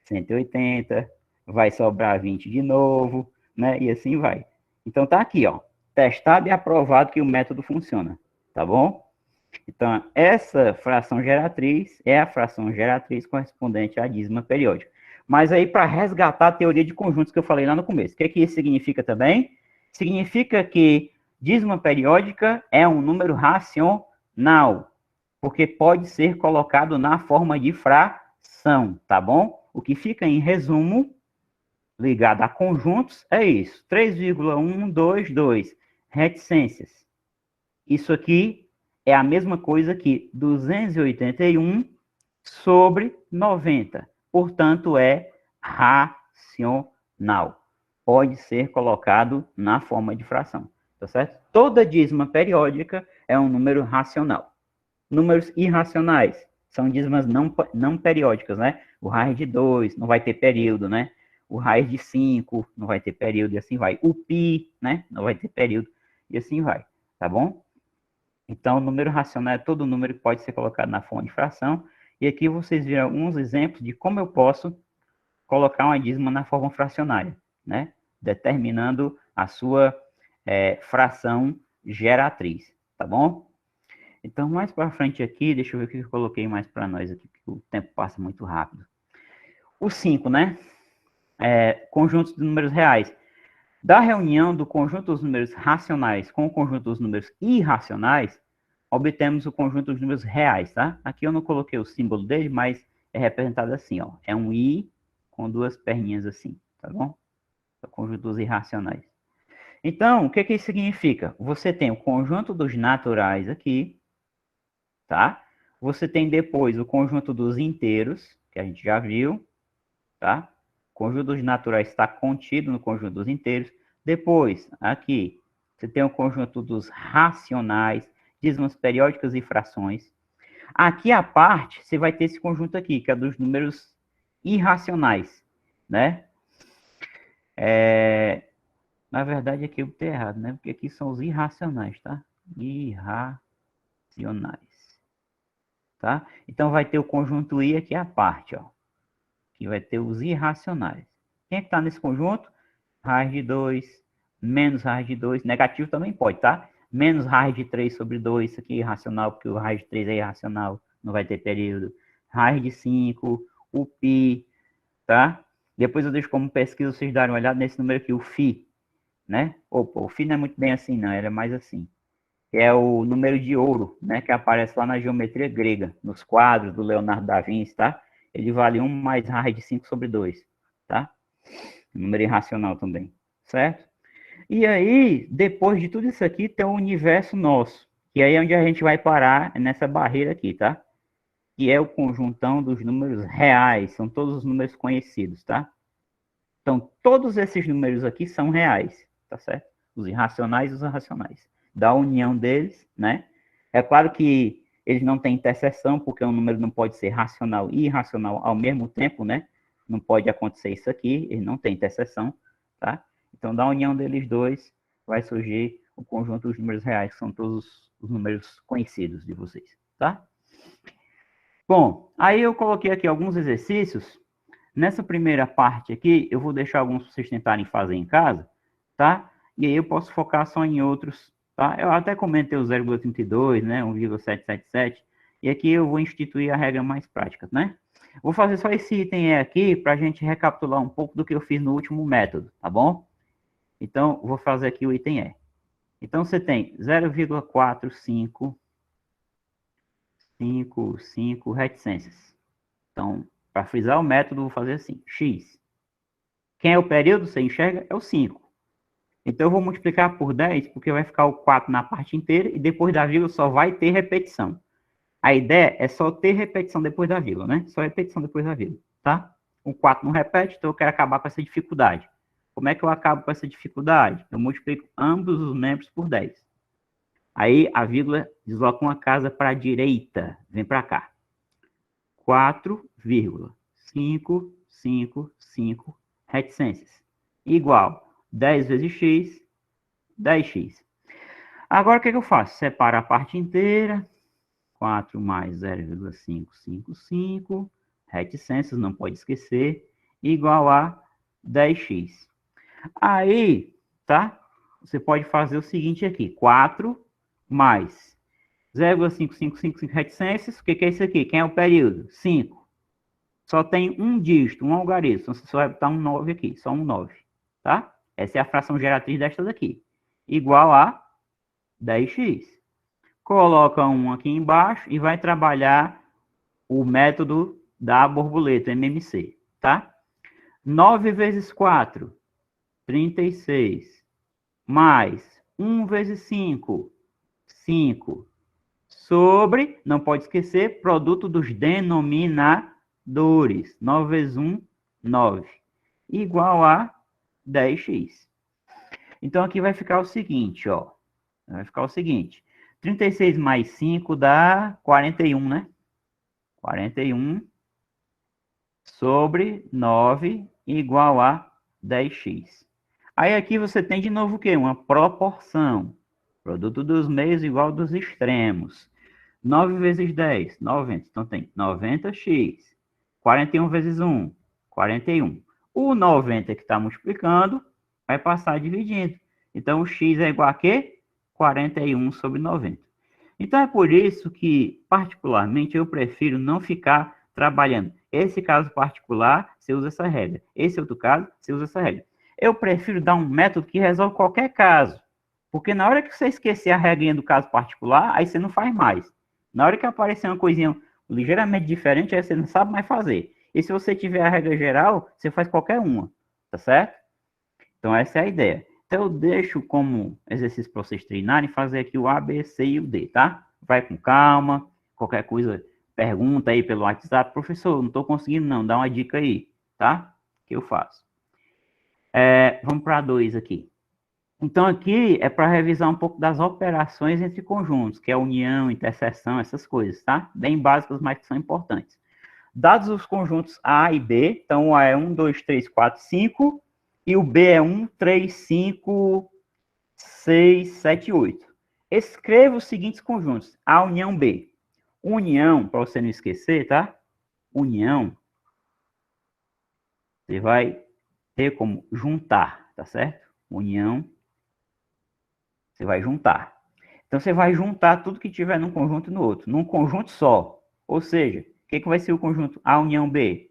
180. Vai sobrar 20 de novo, né? E assim vai. Então, tá aqui, ó. Testado e aprovado que o método funciona. Tá bom? Então, essa fração geratriz é a fração geratriz correspondente à dízima periódica. Mas aí, para resgatar a teoria de conjuntos que eu falei lá no começo, o que isso significa também? Significa que dízima periódica é um número racional, porque pode ser colocado na forma de fração, tá bom? O que fica em resumo, ligado a conjuntos, é isso. 3,122 reticências. Isso aqui é a mesma coisa que 281 sobre 90. Portanto, é racional. Pode ser colocado na forma de fração. Tá certo? Toda dízima periódica é um número racional. Números irracionais são dízimas não periódicas, né? O raiz de 2 não vai ter período, né? O raiz de 5 não vai ter período e assim vai. O π, né? Não vai ter período e assim vai. Tá bom? Então, o número racional é todo número que pode ser colocado na forma de fração. E aqui vocês viram alguns exemplos de como eu posso colocar uma dízima na forma fracionária, né? Determinando a sua fração geratriz, tá bom? Então, mais para frente aqui, deixa eu ver o que eu coloquei mais para nós aqui, porque o tempo passa muito rápido. O 5, né? Conjuntos de números reais. Da reunião do conjunto dos números racionais com o conjunto dos números irracionais, obtemos o conjunto dos números reais, tá? Aqui eu não coloquei o símbolo dele, mas é representado assim, ó. É um I com duas perninhas assim, tá bom? É o conjunto dos irracionais. Então, o que isso significa? Você tem o conjunto dos naturais aqui, tá? Você tem depois o conjunto dos inteiros, que a gente já viu, tá? O conjunto dos naturais está contido no conjunto dos inteiros. Depois, aqui, você tem o conjunto dos racionais, dízimas periódicas e frações. Aqui, a parte, você vai ter esse conjunto aqui, que é dos números irracionais, né? Na verdade, aqui eu botei errado, né? Porque aqui são os irracionais, tá? Irracionais. Tá? Então, vai ter o conjunto I aqui, a parte, ó. Que vai ter os irracionais. Quem está nesse conjunto? Raiz de 2, menos raiz de 2. Negativo também pode, tá? menos raiz de 3 sobre 2, isso aqui é irracional, porque o raiz de 3 é irracional, não vai ter período. Raiz de 5, o π, tá? Depois eu deixo como pesquisa vocês darem uma olhada nesse número aqui, o φ, né? Opa, o φ não é muito bem assim, não, ele é mais assim. Que é o número de ouro, né? Que aparece lá na geometria grega, nos quadros do Leonardo da Vinci, tá? Ele vale 1 mais raiz de 5 sobre 2, tá? Número irracional também, certo? E aí, depois de tudo isso aqui, tem o universo nosso, que aí é onde a gente vai parar nessa barreira aqui, tá? Que é o conjuntão dos números reais, são todos os números conhecidos, tá? Então, todos esses números aqui são reais, tá certo? Os irracionais e os racionais. Da união deles, né? É claro que eles não têm interseção, porque um número não pode ser racional e irracional ao mesmo tempo, né? Não pode acontecer isso aqui, ele não tem interseção, tá? Então, da união deles dois, vai surgir o conjunto dos números reais, que são todos os números conhecidos de vocês, tá? Bom, aí eu coloquei aqui alguns exercícios. Nessa primeira parte aqui, eu vou deixar alguns para vocês tentarem fazer em casa, tá? E aí eu posso focar só em outros, tá? Eu até comentei o 0,32, né? 1,777. E aqui eu vou instituir a regra mais prática, né? Vou fazer só esse item E aqui para a gente recapitular um pouco do que eu fiz no último método, tá bom? Então, vou fazer aqui o item E. Então, você tem 0,455 reticências. Então, para frisar o método, vou fazer assim, x. Quem é o período, você enxerga, é o 5. Então, eu vou multiplicar por 10, porque vai ficar o 4 na parte inteira, e depois da vírgula só vai ter repetição. A ideia é só ter repetição depois da vírgula, né? Só repetição depois da vírgula, tá? O 4 não repete, então eu quero acabar com essa dificuldade. Como é que eu acabo com essa dificuldade? Eu multiplico ambos os membros por 10. Aí, a vírgula desloca uma casa para a direita. Vem para cá. 4,555 reticências. Igual 10 vezes x, 10x. Agora, o que eu faço? Separo a parte inteira. 4 mais 0,555. Reticências, não pode esquecer. Igual a 10x. Aí, tá? Você pode fazer o seguinte aqui. 4 mais 0,5555 reticências. O que é isso aqui? Quem é o período? 5. Só tem um dígito, um algarismo. Então, você só vai botar um 9 aqui, só um 9, tá? Essa é a fração geratriz desta daqui. Igual a 10x. Coloca 1 aqui embaixo e vai trabalhar o método da borboleta, MMC, tá? 9 vezes 4, 36. Mais 1 vezes 5, 5. Sobre, não pode esquecer, produto dos denominadores. 9 vezes 1, 9. Igual a 10x. Então, aqui vai ficar o seguinte, ó. Vai ficar o seguinte. 36 mais 5 dá 41, né? 41 sobre 9 igual a 10x. Aí aqui você tem de novo o quê? Uma proporção. Produto dos meios igual dos extremos. 9 vezes 10, 90. Então tem 90x. 41 vezes 1, 41. O 90 que está multiplicando vai passar dividindo. Então o x é igual a quê? 41 sobre 90. Então é por isso que, particularmente, eu prefiro não ficar trabalhando. Esse caso particular, você usa essa regra. Esse outro caso, você usa essa regra. Eu prefiro dar um método que resolve qualquer caso. Porque na hora que você esquecer a regrinha do caso particular, aí você não faz mais. Na hora que aparecer uma coisinha ligeiramente diferente, aí você não sabe mais fazer. E se você tiver a regra geral, você faz qualquer uma, tá certo? Então essa é a ideia. Então eu deixo como exercício para vocês treinarem, fazer aqui o A, B, C e o D, tá? Vai com calma, qualquer coisa, pergunta aí pelo WhatsApp. Professor, não estou conseguindo não, dá uma dica aí, tá? Que eu faço. Vamos para 2 aqui. Então, aqui é para revisar um pouco das operações entre conjuntos, que é união, interseção, essas coisas, tá? Bem básicas, mas que são importantes. Dados os conjuntos A e B, então o A é 1, 2, 3, 4, 5, e o B é 1, 3, 5, 6, 7, 8. Escreva os seguintes conjuntos, A união B. União, para você não esquecer, tá? União, você vai ter como juntar, tá certo? União, você vai juntar. Então, você vai juntar tudo que tiver num conjunto no outro, num conjunto só. Ou seja, o que vai ser o conjunto A união B?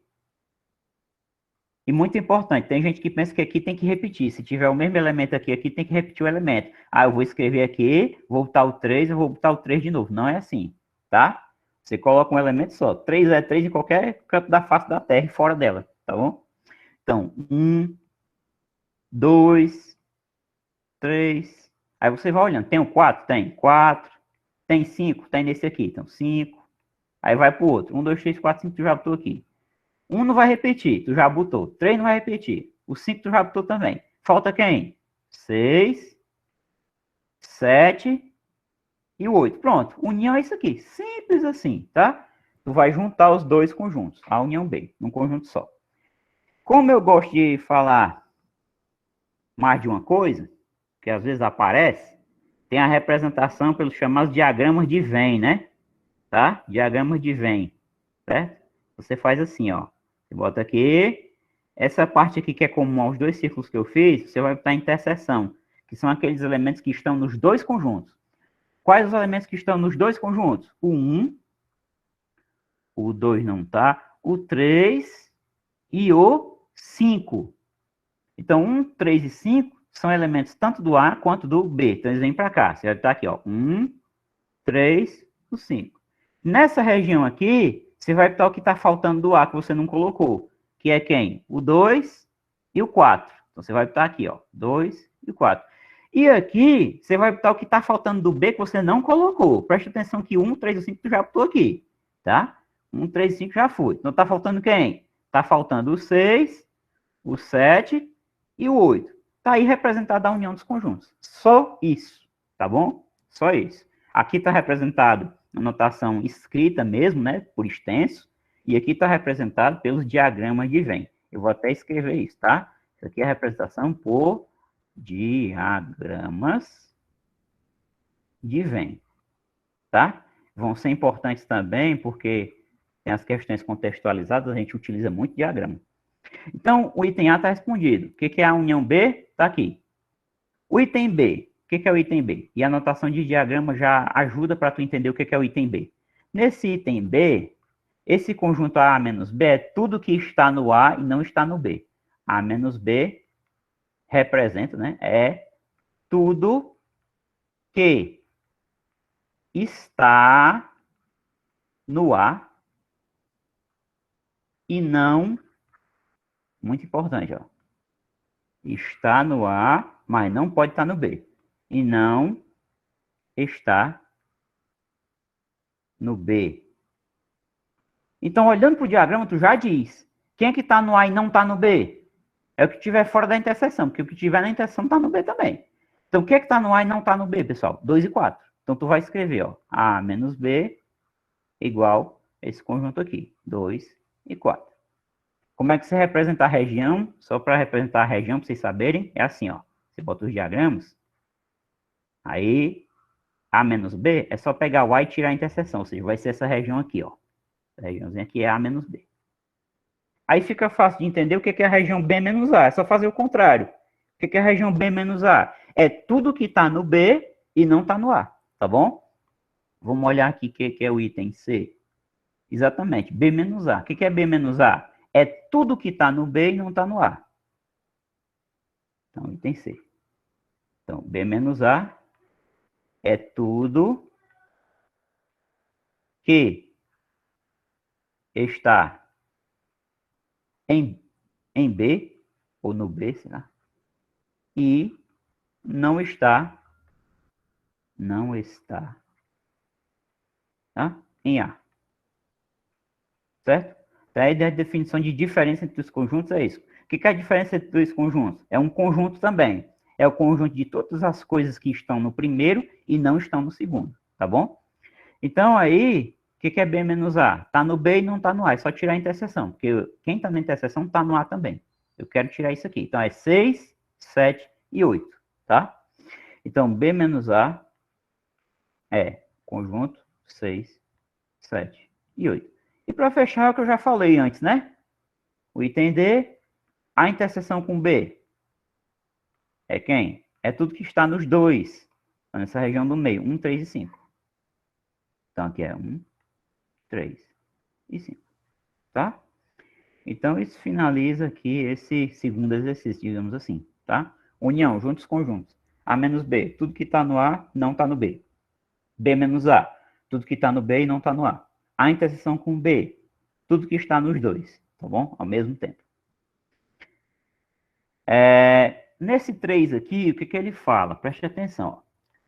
E muito importante, tem gente que pensa que aqui tem que repetir. Se tiver o mesmo elemento aqui, aqui tem que repetir o elemento. Ah, eu vou escrever aqui, vou botar o 3, eu vou botar o 3 de novo. Não é assim, tá? Você coloca um elemento só. 3 é 3 em qualquer canto da face da Terra e fora dela, tá bom? Então, 1, 2, 3. Aí você vai olhando. Tem o 4? Tem. 4. Tem 5? Tem nesse aqui. Então, 5. Aí vai pro outro. 1, 2, 3, 4, 5, tu já botou aqui. 1 não vai repetir, tu já botou. 3 não vai repetir. O 5 tu já botou também. Falta quem? 6, 7 e o 8. Pronto. União é isso aqui. Simples assim, tá? Tu vai juntar os dois conjuntos. A união B, num conjunto só. Como eu gosto de falar mais de uma coisa, que às vezes aparece, tem a representação pelos chamados diagramas de Venn, né? Tá? Diagramas de Venn, certo? Você faz assim, ó. Você bota aqui, essa parte aqui que é comum aos dois círculos que eu fiz, você vai botar interseção, que são aqueles elementos que estão nos dois conjuntos. Quais os elementos que estão nos dois conjuntos? O 1, o 2 não tá, o 3 e o 5. Então, 1, 3 e 5 são elementos tanto do A quanto do B. Então, eles vêm para cá. Você vai botar aqui, ó, 1, 3, o 5. Nessa região aqui, você vai botar o que está faltando do A que você não colocou, que é quem? O 2 e o 4. Então, você vai botar aqui, ó, 2 e 4. E aqui, você vai botar o que está faltando do B que você não colocou. Presta atenção que 1, 3 e 5 tu já botou aqui, tá? 1, 3 e 5 já foi. Então, está faltando quem? Está faltando o 6, o 7 e o 8. Está aí representada a união dos conjuntos. Só isso, tá bom? Só isso. Aqui está representado a notação escrita mesmo, né, por extenso, e aqui está representado pelos diagramas de Venn. Eu vou até escrever isso, tá? Isso aqui é a representação por diagramas de Venn, tá? Vão ser importantes também porque tem as questões contextualizadas, a gente utiliza muito diagrama. Então, o item A está respondido. O que é a união B? Está aqui. O item B. O que é o item B? E a anotação de diagrama já ajuda para tu entender o que é o item B. Nesse item B, esse conjunto A menos B é tudo que está no A e não está no B. A menos B representa, né? É tudo que está no A e não, muito importante, ó. Está no A, mas não pode estar no B. E não está no B. Então, olhando para o diagrama, tu já diz. Quem é que está no A e não está no B? É o que estiver fora da interseção, porque o que estiver na interseção está no B também. Então, o que é que está no A e não está no B, pessoal? 2 e 4. Então, tu vai escrever, ó, A menos B igual a esse conjunto aqui, 2 e 4. Como é que você representa a região? Só para representar a região, para vocês saberem, é assim, ó. Você bota os diagramas, aí A menos B é só pegar o A e tirar a interseção, ou seja, vai ser essa região aqui, ó. Essa regiãozinha aqui é A menos B. Aí fica fácil de entender o que é a região B menos A. É só fazer o contrário. O que é a região B menos A? É tudo que está no B e não está no A, tá bom? Vamos olhar aqui o que é o item C. Exatamente, B menos A. O que é B menos A? É tudo que está no B e não está no A. Então, item C. Então, B menos A é tudo que está em B, ou no B, sei lá, e não está, tá? Em A. Certo? Então, a ideia de definição de diferença entre os conjuntos é isso. O que é a diferença entre dois conjuntos? É um conjunto também. É o conjunto de todas as coisas que estão no primeiro e não estão no segundo, tá bom? Então, aí, o que é B menos A? Está no B e não está no A, é só tirar a interseção, porque quem está na interseção está no A também. Eu quero tirar isso aqui. Então, é 6, 7 e 8, tá? Então, B menos A é conjunto 6, 7 e 8. E para fechar, é o que eu já falei antes, né? O item D, a interseção com B é quem? É tudo que está nos dois. Tá nessa região do meio, 1, 3 e 5. Então, aqui é 1, 3 e 5. Tá? Então, isso finaliza aqui esse segundo exercício, digamos assim, tá? União, juntos conjuntos. A menos B, tudo que está no A não está no B. B menos A, tudo que está no B e não está no A. A interseção com B, tudo que está nos dois, tá bom? Ao mesmo tempo. Nesse 3 aqui, o que ele fala? Preste atenção. Ó.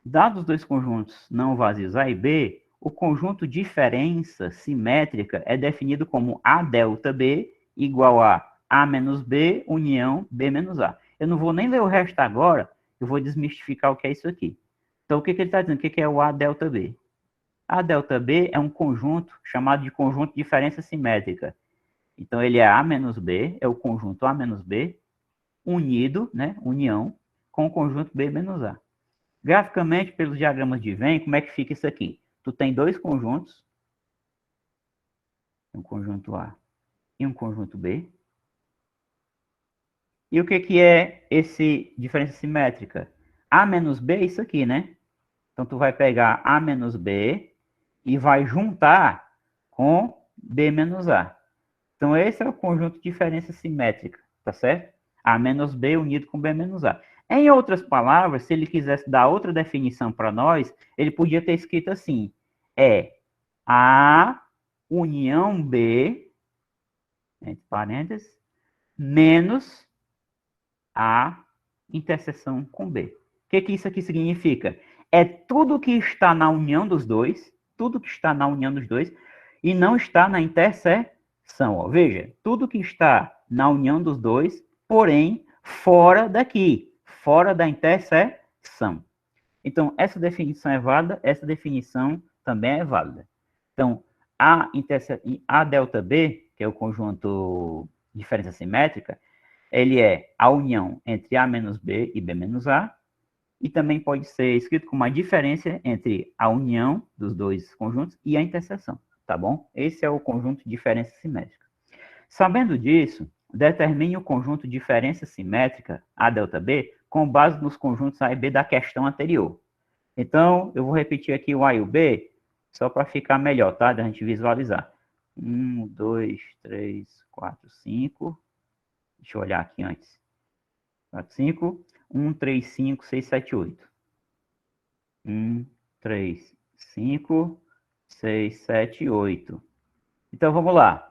Dados os dois conjuntos não vazios A e B, o conjunto diferença simétrica é definido como A delta B igual a menos B, união B menos A. Eu não vou nem ler o resto agora, eu vou desmistificar o que é isso aqui. Então, o que ele está dizendo? O que é o A delta B? A delta B é um conjunto chamado de conjunto de diferença simétrica. Então, ele é A menos B, é o conjunto A menos B, unido, né, união, com o conjunto B menos A. Graficamente, pelos diagramas de Venn, como é que fica isso aqui? Tu tem dois conjuntos, um conjunto A e um conjunto B. E o que é esse diferença simétrica? A menos B é isso aqui, né? Então, tu vai pegar A menos B e vai juntar com B menos A. Então, esse é o conjunto de diferença simétrica, tá certo? A menos B unido com B menos A. Em outras palavras, se ele quisesse dar outra definição para nós, ele podia ter escrito assim, A união B, entre parênteses, menos A interseção com B. O que isso aqui significa? É tudo que está na união dos dois, tudo que está na união dos dois, e não está na interseção. Ó. Veja, tudo que está na união dos dois, porém, fora daqui, fora da interseção. Então, essa definição é válida, essa definição também é válida. Então, A delta B, que é o conjunto de diferença simétrica, ele é a união entre A menos B e B menos A, e também pode ser escrito como a diferença entre a união dos dois conjuntos e a interseção, tá bom? Esse é o conjunto de diferença simétrica. Sabendo disso, determine o conjunto de diferença simétrica A delta B com base nos conjuntos A e B da questão anterior. Então, eu vou repetir aqui o A e o B, só para ficar melhor, tá? Da gente visualizar. 1, 2, 3, 4, 5. Deixa eu olhar aqui antes. 4, 5. 1, 3, 5, 6, 7, 8. 1, 3, 5, 6, 7, 8. Então, vamos lá.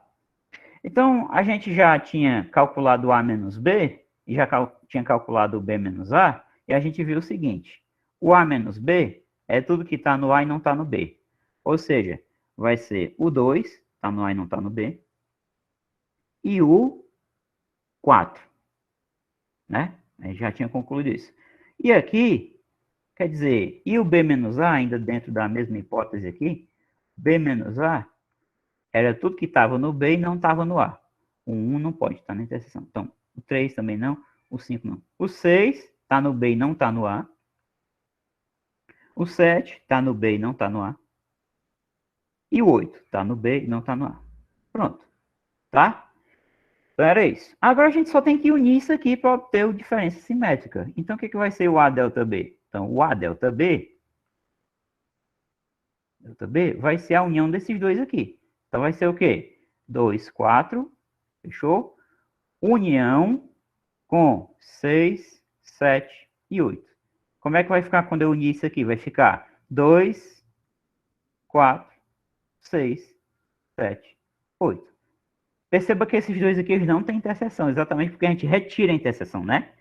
Então, a gente já tinha calculado A menos B, e já tinha calculado o B menos A, e a gente viu o seguinte. O A menos B é tudo que está no A e não está no B. Ou seja, vai ser o 2, está no A e não está no B, e o 4. Né? A gente já tinha concluído isso. E aqui, quer dizer, e o B menos A, ainda dentro da mesma hipótese aqui, B menos A era tudo que estava no B e não estava no A. O 1 não pode estar na interseção. Então, o 3 também não, o 5 não. O 6 está no B e não está no A. O 7 está no B e não está no A. E o 8 está no B e não está no A. Pronto. Tá? Então, era isso. Agora a gente só tem que unir isso aqui para obter a diferença simétrica. Então, o que vai ser o A delta B? Então, o A delta B vai ser a união desses dois aqui. Então, vai ser o quê? 2, 4, fechou? União com 6, 7 e 8. Como é que vai ficar quando eu unir isso aqui? Vai ficar 2, 4, 6, 7, 8. Perceba que esses dois aqui eles não têm interseção, exatamente porque a gente retira a interseção, né?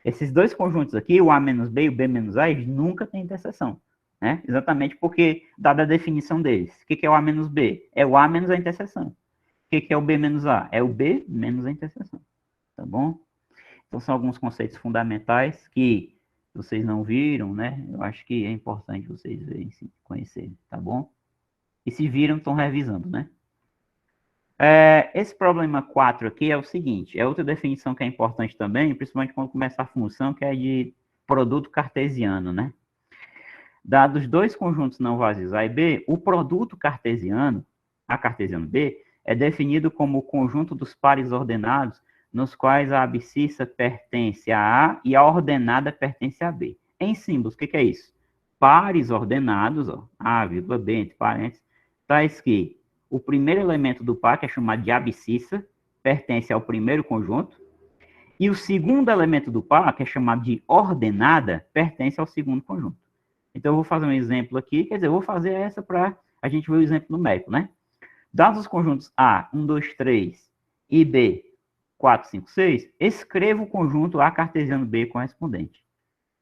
Esses dois conjuntos aqui, o A menos B e o B menos A, eles nunca têm interseção, né? Exatamente porque, dada a definição deles, o que é o A menos B? É o A menos a interseção. O que é o B menos A? É o B menos a interseção, tá bom? Então, são alguns conceitos fundamentais que vocês não viram, né? Eu acho que é importante vocês verem, conhecerem, tá bom? E se viram, estão revisando, né? Esse problema 4 aqui é o seguinte, é outra definição que é importante também, principalmente quando começa a função, que é de produto cartesiano, né? Dados dois conjuntos não vazios A e B, o produto cartesiano, A cartesiano B, é definido como o conjunto dos pares ordenados nos quais a abscissa pertence a A e a ordenada pertence a B. Em símbolos, o que é isso? pares ordenados, ó, A, vírgula, B, entre parênteses, traz que o primeiro elemento do par, que é chamado de abscissa, pertence ao primeiro conjunto, e o segundo elemento do par, que é chamado de ordenada, pertence ao segundo conjunto. Então, eu vou fazer um exemplo aqui, quer dizer, eu vou fazer essa para a gente ver o exemplo numérico, né? Dados os conjuntos A, 1, 2, 3 e B, 4, 5, 6, escreva o conjunto A cartesiano B correspondente.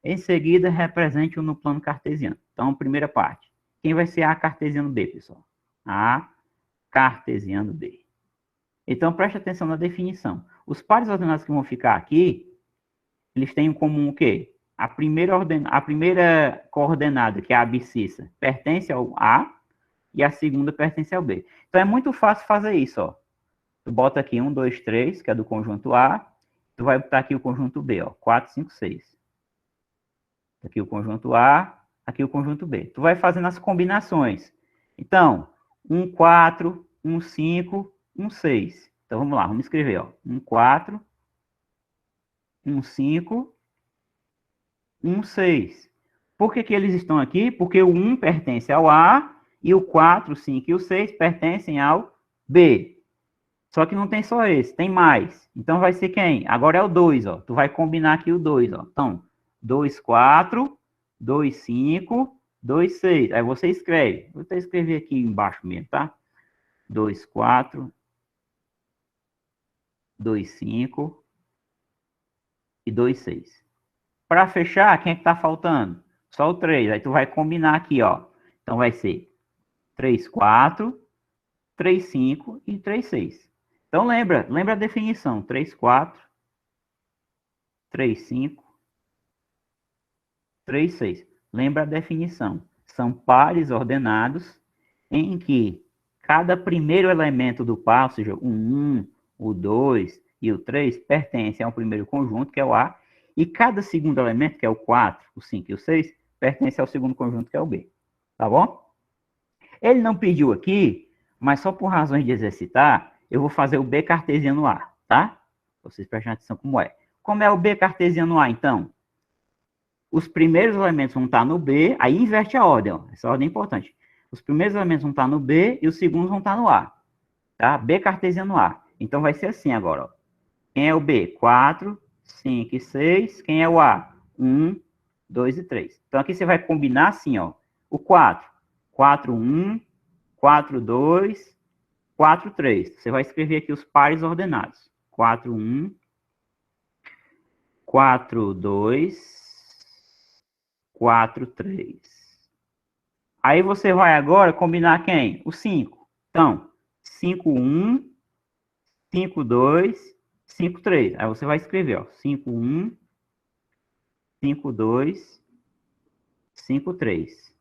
Em seguida, represente-o no plano cartesiano. Então, primeira parte. Quem vai ser A cartesiano B, pessoal? A cartesiano B. Então, preste atenção na definição. Os pares ordenados que vão ficar aqui, eles têm em comum o quê? A primeira coordenada, que é a abscissa, pertence ao A e a segunda pertence ao B. Então, é muito fácil fazer isso, ó. Tu bota aqui 1, 2, 3, que é do conjunto A. Tu vai botar aqui o conjunto B, ó. 4, 5, 6. Aqui o conjunto A, aqui o conjunto B. Tu vai fazendo as combinações. Então, 1, 4, 1, 5, 1, 6. Então, vamos lá, vamos escrever, ó. 1, 4, 1, 5, 1, 6. Por que eles estão aqui? Porque o 1 pertence ao A e o 4, o 5 e o 6 pertencem ao B. Só que não tem só esse, tem mais. Então, vai ser quem? Agora é o 2, ó. Tu vai combinar aqui o 2, ó. Então, 2, 4, 2, 5, 2, 6. Aí você escreve. Vou até escrever aqui embaixo mesmo, tá? 2, 4, 2, 5 e 2, 6. Para fechar, quem é que tá faltando? Só o 3. Aí tu vai combinar aqui, ó. Então vai ser 3, 4, 3, 5 e 3, 6. Então lembra a definição. 3, 4, 3, 5, 3, 6. Lembra a definição. São pares ordenados em que cada primeiro elemento do par, ou seja, o 1, o 2 e o 3, pertencem ao primeiro conjunto, que é o A, e cada segundo elemento, que é o 4, o 5 e o 6, pertence ao segundo conjunto, que é o B. Tá bom? Ele não pediu aqui, mas só por razões de exercitar, eu vou fazer o B cartesiano A, tá? Vocês prestem atenção como é. Como é o B cartesiano A, então? Os primeiros elementos vão estar no B, aí inverte a ordem, ó. Essa ordem é importante. Os primeiros elementos vão estar no B e os segundos vão estar no A. Tá? B cartesiano A. Então vai ser assim agora, ó. Quem é o B? 4, 5 e 6. Quem é o A? 1, 2 e 3. Então aqui você vai combinar assim, ó. O 4. 4, 1, 4, 2, 4, 3. Você vai escrever aqui os pares ordenados. 4, 1, 4, 2, 4, 3. Aí você vai agora combinar quem? O 5. Então, 5, 1, 5, 2, 5, 3. Aí você vai escrever, ó. 5, 1, 5, 2, 5, 3.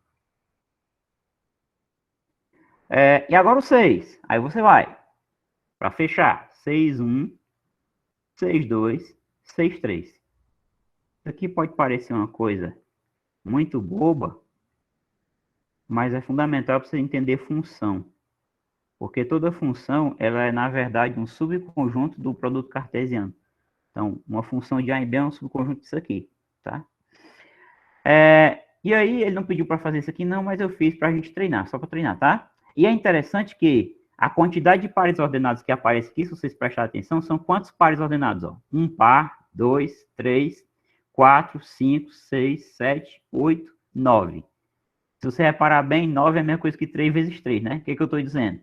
E agora o 6. Aí você vai, para fechar, 6, 1, 6, 2, 6, 3. Isso aqui pode parecer uma coisa muito boba, mas é fundamental para você entender função. Porque toda função, ela é, na verdade, um subconjunto do produto cartesiano. Então, uma função de A e B é um subconjunto disso aqui, tá? E aí, ele não pediu para fazer isso aqui, não, mas eu fiz para a gente treinar, só para treinar, tá? E é interessante que a quantidade de pares ordenados que aparece aqui, se vocês prestarem atenção, são quantos pares ordenados? Ó? 1 par, 2, 3, 4, 5, 6, 7, 8, 9. Se você reparar bem, 9 é a mesma coisa que 3 vezes 3, né? O que eu estou dizendo?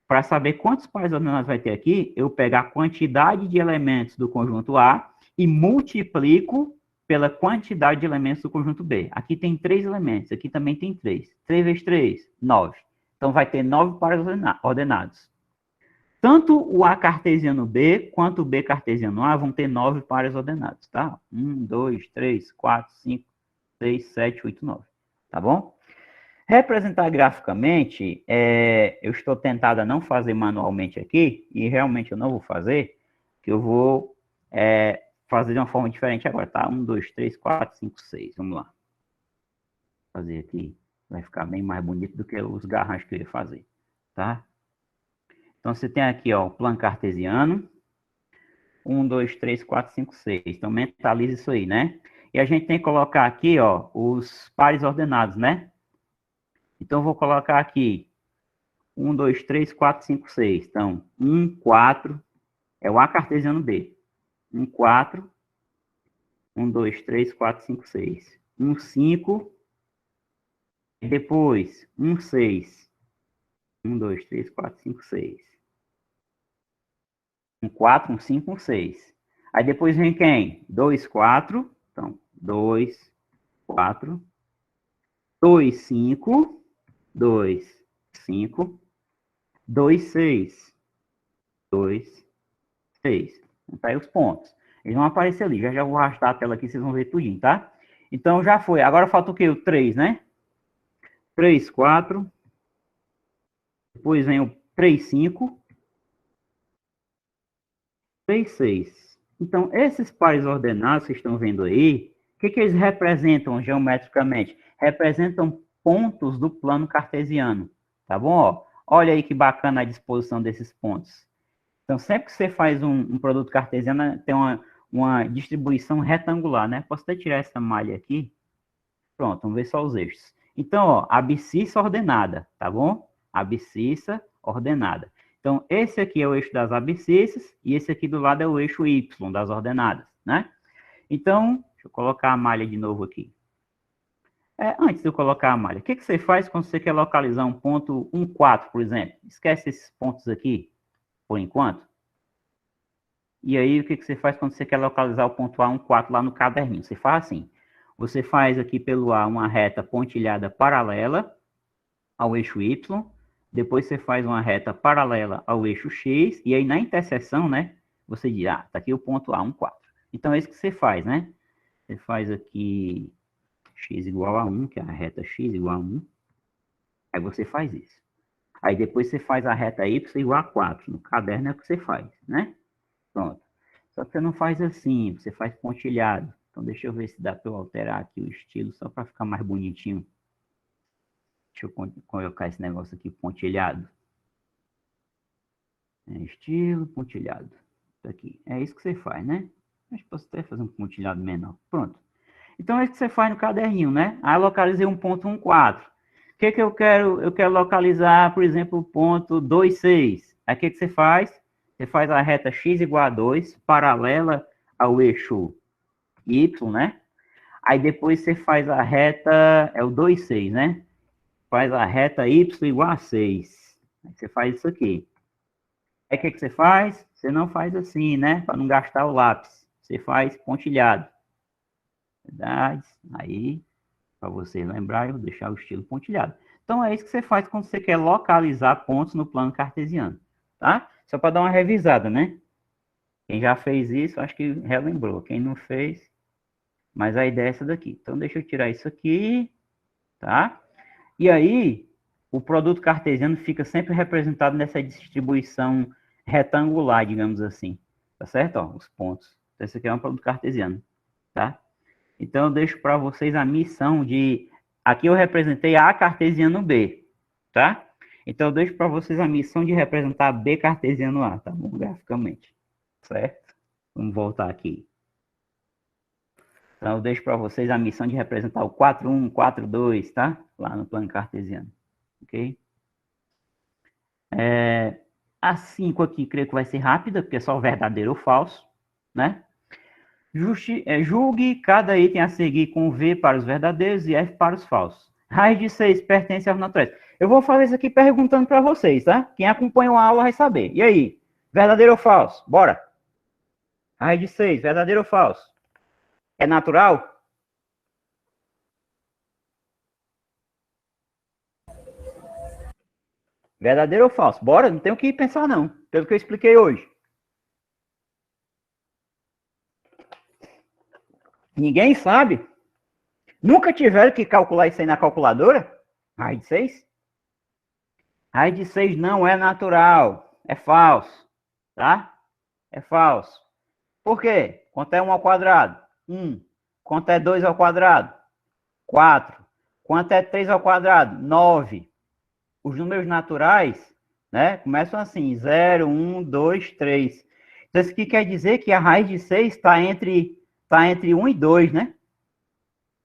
Para saber quantos pares ordenados vai ter aqui, eu pego a quantidade de elementos do conjunto A e multiplico pela quantidade de elementos do conjunto B. Aqui tem 3 elementos, aqui também tem 3. 3 vezes 3, 9. Então, vai ter 9 pares ordenados. Tanto o A cartesiano B quanto o B cartesiano A vão ter 9 pares ordenados, tá? 1, 2, 3, 4, 5, 6, 7, 8, 9. Tá bom? Representar graficamente, eu estou tentado a não fazer manualmente aqui, e realmente eu não vou fazer, que eu vou fazer de uma forma diferente agora, tá? 1, 2, 3, 4, 5, 6. Vamos lá. Vou fazer aqui. Vai ficar bem mais bonito do que os garranchos que eu ia fazer, tá? Então, você tem aqui, ó, o plano cartesiano. 1, 2, 3, 4, 5, 6. Então, mentalize isso aí, né? E a gente tem que colocar aqui, ó, os pares ordenados, né? Então, eu vou colocar aqui 1, 2, 3, 4, 5, 6. Então, 1, 4, é o A cartesiano B. 1, 4, 1, 2, 3, 4, 5, 6. 1, 5, e depois 1, 6. 1, 2, 3, 4, 5, 6. 1, 4, 1, 5, 1, 6. Aí depois vem quem? 2, 4. Então, 2, 4. 2, 5. 2, 5. 2, 6. 2, 6. Então, tá aí os pontos. Eles vão aparecer ali. Já vou arrastar a tela aqui, vocês vão ver tudinho, tá? Então, já foi. Agora falta o quê? O 3, né? 3, 4. Depois vem o 3, 5. 3, 6. Então, esses pares ordenados que estão vendo aí, o que eles representam geometricamente? Representam pontos do plano cartesiano, tá bom? Ó, olha aí que bacana a disposição desses pontos. Então, sempre que você faz um produto cartesiano, tem uma distribuição retangular, né? Posso até tirar essa malha aqui. Pronto, vamos ver só os eixos. Então, ó, abscissa ordenada, tá bom? Abscissa ordenada. Então, esse aqui é o eixo das abscissas e esse aqui do lado é o eixo Y das ordenadas, né? Então, deixa eu colocar a malha de novo aqui. Antes de eu colocar a malha, o que você faz quando você quer localizar um ponto 1, 4, por exemplo? Esquece esses pontos aqui, por enquanto. E aí, o que você faz quando você quer localizar o ponto A, 1, 4 lá no caderninho? Você faz assim. Você faz aqui pelo A uma reta pontilhada paralela ao eixo Y. Depois você faz uma reta paralela ao eixo X. E aí, na interseção, né? Você diz, tá aqui o ponto A, 1, 4. Então, é isso que você faz, né? Você faz aqui x igual a 1, que é a reta x igual a 1. Aí você faz isso. Aí depois você faz a reta y igual a 4. No caderno é o que você faz, né? Pronto. Só que você não faz assim, você faz pontilhado. Então deixa eu ver se dá para eu alterar aqui o estilo, só para ficar mais bonitinho. Deixa eu colocar esse negócio aqui, pontilhado. Estilo, pontilhado. Isso aqui. É isso que você faz, né? Mas posso até fazer um pontilhado menor. Pronto. Então, é isso que você faz no caderninho, né? Aí, eu localizei um ponto 1, 4. O que eu quero? Eu quero localizar, por exemplo, o ponto 2, 6. Aí, o que você faz? Você faz a reta x igual a 2, paralela ao eixo y, né? Aí, depois, você faz a reta, é o 2, 6, né? Faz a reta y igual a 6. Aí, você faz isso aqui. Aí, o que você faz? Você não faz assim, né? Para não gastar o lápis. Você faz pontilhado. Verdade. Aí, para vocês lembrarem, eu vou deixar o estilo pontilhado. Então, é isso que você faz quando você quer localizar pontos no plano cartesiano, tá? Só para dar uma revisada, né? Quem já fez isso, acho que relembrou. Quem não fez, mas a ideia é essa daqui. Então, deixa eu tirar isso aqui, tá? E aí, o produto cartesiano fica sempre representado nessa distribuição retangular, digamos assim. Tá certo? Ó, os pontos. Então, esse aqui é um produto cartesiano, tá? Então, eu deixo para vocês a missão de... Aqui eu representei A cartesiano B, tá? Então, eu deixo para vocês a missão de representar B cartesiano A, tá bom? Graficamente, certo? Vamos voltar aqui. Então, eu deixo para vocês a missão de representar o 4, 1, 4, 2, tá? Lá no plano cartesiano, ok? A 5 aqui, creio que vai ser rápida, porque é só verdadeiro ou falso, né? Julgue cada item a seguir com V para os verdadeiros e F para os falsos. Raiz de 6 pertence aos naturais. Eu vou fazer isso aqui perguntando para vocês, tá? Quem acompanha a aula vai saber. E aí? Verdadeiro ou falso? Bora. Raiz de 6, verdadeiro ou falso? É natural? Verdadeiro ou falso? Bora, não tem o que pensar não, pelo que eu expliquei hoje. Ninguém sabe? Nunca tiveram que calcular isso aí na calculadora? Raiz de 6? Raiz de 6 não é natural, é falso, tá? É falso. Por quê? Quanto é 1 ao quadrado? 1. Quanto é 2 ao quadrado? 4. Quanto é 3 ao quadrado? 9. Os números naturais, né, começam assim, 0, 1, 2, 3. Então, isso aqui quer dizer que a raiz de 6 está entre 1 e 2, né?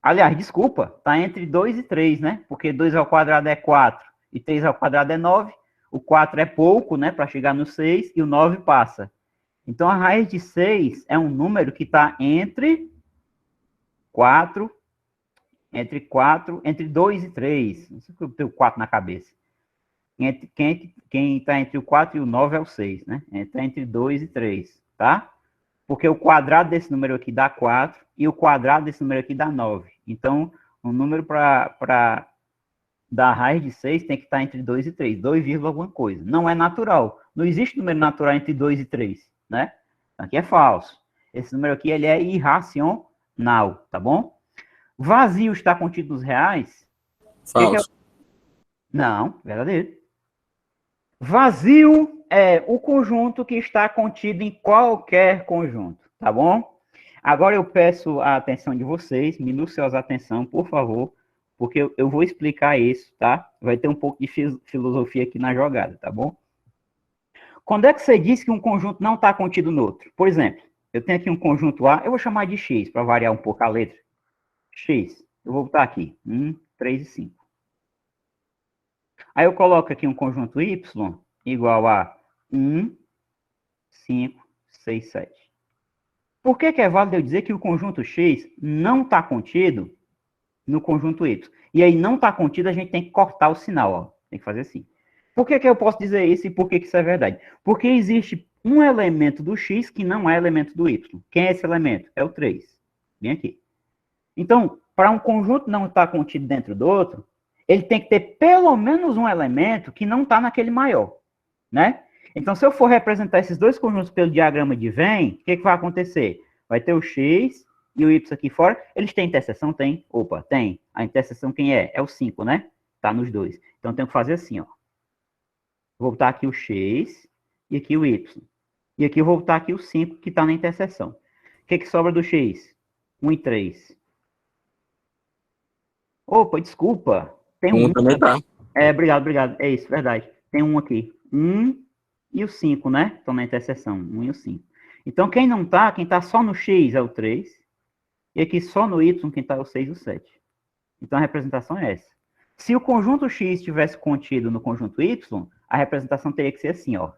Aliás, desculpa, está entre 2 e 3, né? Porque 2 ao quadrado é 4 e 3 ao quadrado é 9. O 4 é pouco, né? Para chegar no 6 e o 9 passa. Então, a raiz de 6 é um número que está entre 4, entre 2 e 3. Não sei se eu tenho 4 na cabeça. Quem está entre o 4 e o 9 é o 6, né? Está entre 2 e 3, tá? Porque o quadrado desse número aqui dá 4 e o quadrado desse número aqui dá 9. Então, o número para dar raiz de 6 tem que estar entre 2 e 3, 2, alguma coisa. Não é natural. Não existe número natural entre 2 e 3, né? Aqui é falso. Esse número aqui ele é irracional, tá bom? Vazio está contido nos reais? Falso. Não, verdadeiro. Vazio é o conjunto que está contido em qualquer conjunto, tá bom? Agora eu peço a atenção de vocês, minuciosa atenção, por favor, porque eu vou explicar isso, tá? Vai ter um pouco de filosofia aqui na jogada, tá bom? Quando é que você diz que um conjunto não está contido no outro? Por exemplo, eu tenho aqui um conjunto A, eu vou chamar de X, para variar um pouco a letra. X, eu vou botar aqui, 1, 3 e 5. Aí eu coloco aqui um conjunto Y igual a 1, 5, 6, 7. Por que é válido eu dizer que o conjunto X não está contido no conjunto Y? E aí não está contido, a gente tem que cortar o sinal, ó. Tem que fazer assim. Por que eu posso dizer isso e por que isso é verdade? Porque existe um elemento do X que não é elemento do Y. Quem é esse elemento? É o 3. Vem aqui. Então, para um conjunto não estar contido dentro do outro, ele tem que ter pelo menos um elemento que não está naquele maior, né? Então, se eu for representar esses dois conjuntos pelo diagrama de Venn, o que vai acontecer? Vai ter o X e o Y aqui fora. Eles têm interseção? Tem. Opa, tem. A interseção quem é? É o 5, né? Tá nos dois. Então, eu tenho que fazer assim, ó. Vou botar aqui o X e aqui o Y. E aqui eu vou botar aqui o 5 que está na interseção. O que sobra do X? 1 e 3. Opa, desculpa. Tem um também tá. Obrigado. É isso, verdade. Tem um aqui. 1 e o 5, né? Estão na interseção. 1 e o 5. Então, quem tá só no X é o 3. E aqui só no Y, quem tá é o 6 e o 7. Então, a representação é essa. Se o conjunto X estivesse contido no conjunto Y, a representação teria que ser assim, ó.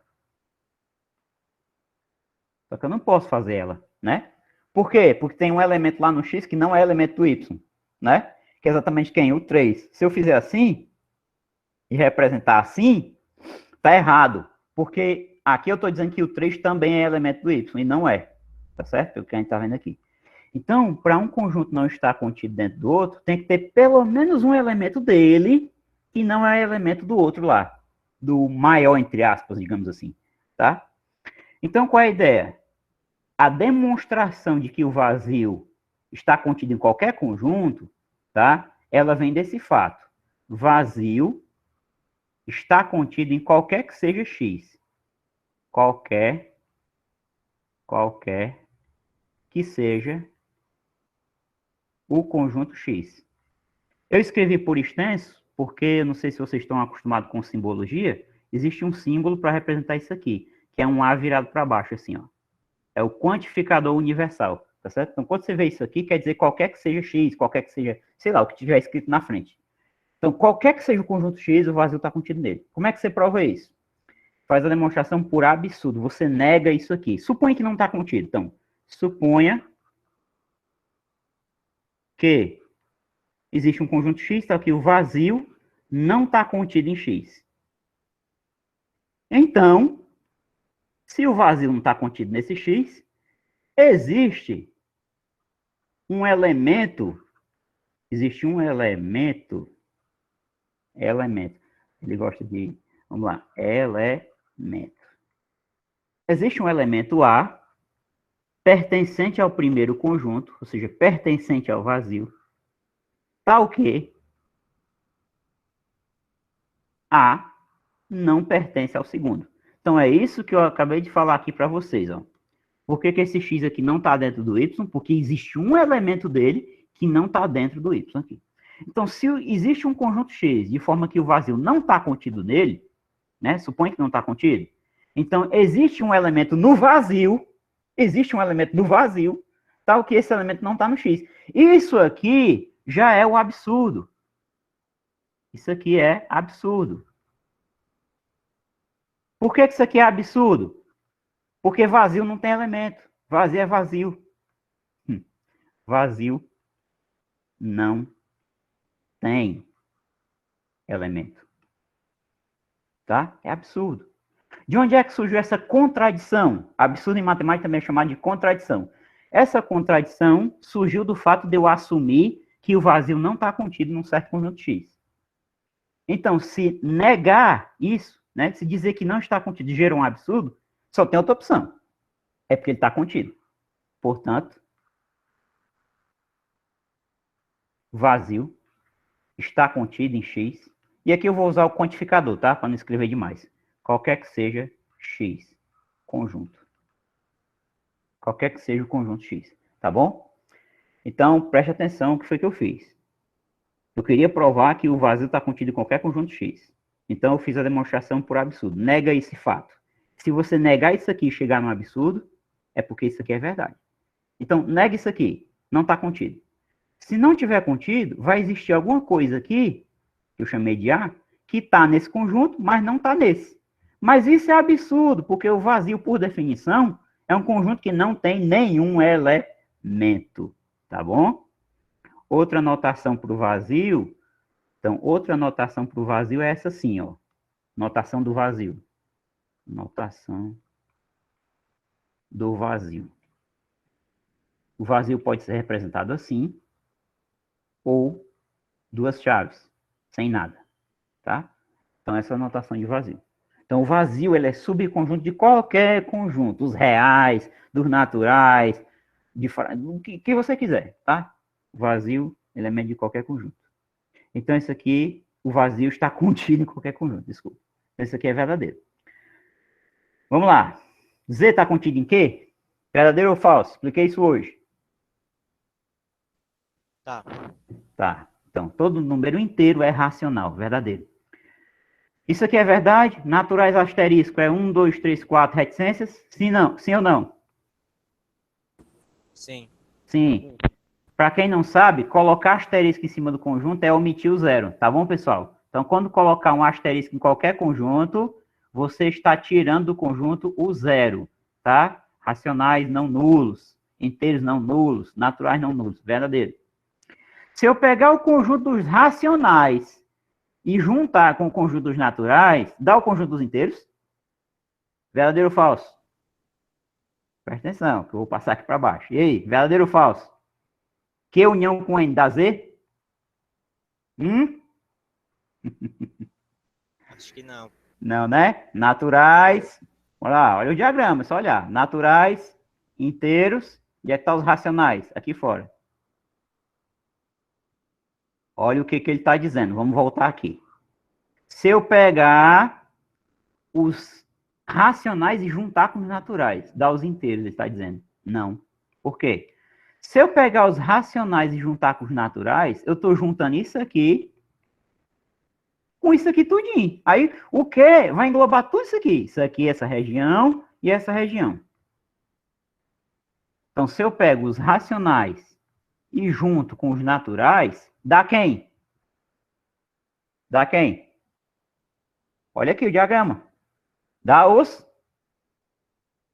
Só que eu não posso fazer ela, né? Por quê? Porque tem um elemento lá no X que não é elemento do Y, né? Que é exatamente quem? O 3. Se eu fizer assim, e representar assim, tá errado. Porque aqui eu estou dizendo que o 3 também é elemento do Y, e não é. Tá certo? É o que a gente está vendo aqui. Então, para um conjunto não estar contido dentro do outro, tem que ter pelo menos um elemento dele que não é elemento do outro lá. Do maior, entre aspas, digamos assim. Tá? Então, qual é a ideia? A demonstração de que o vazio está contido em qualquer conjunto, tá? Ela vem desse fato. Vazio está contido em qualquer que seja X. Qualquer que seja o conjunto X. Eu escrevi por extenso, porque não sei se vocês estão acostumados com simbologia, existe um símbolo para representar isso aqui, que é um A virado para baixo, assim, ó. É o quantificador universal, tá certo? Então, quando você vê isso aqui, quer dizer qualquer que seja X, qualquer que seja, sei lá, o que tiver escrito na frente. Então, qualquer que seja o conjunto X, o vazio está contido nele. Como é que você prova isso? Faz a demonstração por absurdo. Você nega isso aqui. Suponha que não está contido. Então, suponha que existe um conjunto X, está aqui o vazio, não está contido em X. Então, se o vazio não está contido nesse X, existe um elemento, ele gosta de, vamos lá, elemento. Existe um elemento A, pertencente ao primeiro conjunto, ou seja, pertencente ao vazio, tal que A não pertence ao segundo. Então, é isso que eu acabei de falar aqui para vocês, ó. Por que esse X aqui não está dentro do Y? Porque existe um elemento dele que não está dentro do Y aqui. Então, se existe um conjunto X de forma que o vazio não está contido nele, né? Suponha que não está contido. Então, existe um elemento no vazio, tal que esse elemento não está no X. Isso aqui já é o absurdo. Isso aqui é absurdo. Por que isso aqui é absurdo? Porque vazio não tem elemento. Vazio é vazio. Vazio não tem elemento. Tá? É absurdo. De onde é que surgiu essa contradição? Absurdo em matemática também é chamado de contradição. Essa contradição surgiu do fato de eu assumir que o vazio não está contido num certo conjunto X. Então, se negar isso, né, se dizer que não está contido gera um absurdo, só tem outra opção. É porque ele está contido. Portanto, vazio está contido em X. E aqui eu vou usar o quantificador, tá? Para não escrever demais. Qualquer que seja X, conjunto. Qualquer que seja o conjunto X, tá bom? Então, preste atenção o que foi que eu fiz. Eu queria provar que o vazio está contido em qualquer conjunto X. Então, eu fiz a demonstração por absurdo. Nega esse fato. Se você negar isso aqui e chegar no absurdo, é porque isso aqui é verdade. Então, nega isso aqui. Não está contido. Se não tiver contido, vai existir alguma coisa aqui, que eu chamei de A, que está nesse conjunto, mas não está nesse. Mas isso é absurdo, porque o vazio, por definição, é um conjunto que não tem nenhum elemento. Tá bom? Outra notação para o vazio. Então, outra notação para o vazio é essa assim, ó. Notação do vazio. Notação do vazio. O vazio pode ser representado assim, ou duas chaves, sem nada, tá? Então, essa é a notação de vazio. Então, o vazio, ele é subconjunto de qualquer conjunto, dos reais, dos naturais, do que você quiser, tá? O vazio, elemento de qualquer conjunto. Então, isso aqui, o vazio está contido em qualquer conjunto, desculpa. Isso aqui é verdadeiro. Vamos lá. Z está contido em quê? Verdadeiro ou falso? Expliquei isso hoje. Tá. Tá. Então, todo número inteiro é racional, verdadeiro. Isso aqui é verdade? Naturais asterisco é 1, 2, 3, 4 reticências? Sim, não. Sim ou não? Sim. Sim. Para quem não sabe, colocar asterisco em cima do conjunto é omitir o zero, tá bom, pessoal? Então, quando colocar um asterisco em qualquer conjunto, você está tirando do conjunto o zero, tá? Racionais não nulos, inteiros não nulos, naturais não nulos, verdadeiro. Se eu pegar o conjunto dos racionais e juntar com o conjunto dos naturais, dá o conjunto dos inteiros? Verdadeiro ou falso? Presta atenção, que eu vou passar aqui para baixo. E aí, verdadeiro ou falso? Q união com N dá Z? Acho que não. Não, né? Naturais. Olha lá, olha o diagrama, é só olhar. Naturais, inteiros, e é que tá os racionais? Aqui fora. Olha o que ele está dizendo. Vamos voltar aqui. Se eu pegar os racionais e juntar com os naturais, dá os inteiros, ele está dizendo. Não. Por quê? Se eu pegar os racionais e juntar com os naturais, eu estou juntando isso aqui com isso aqui tudinho. Aí, o que vai englobar tudo isso aqui? Isso aqui, essa região e essa região. Então, se eu pego os racionais e junto com os naturais, dá quem? Dá quem? Olha aqui o diagrama. Dá os...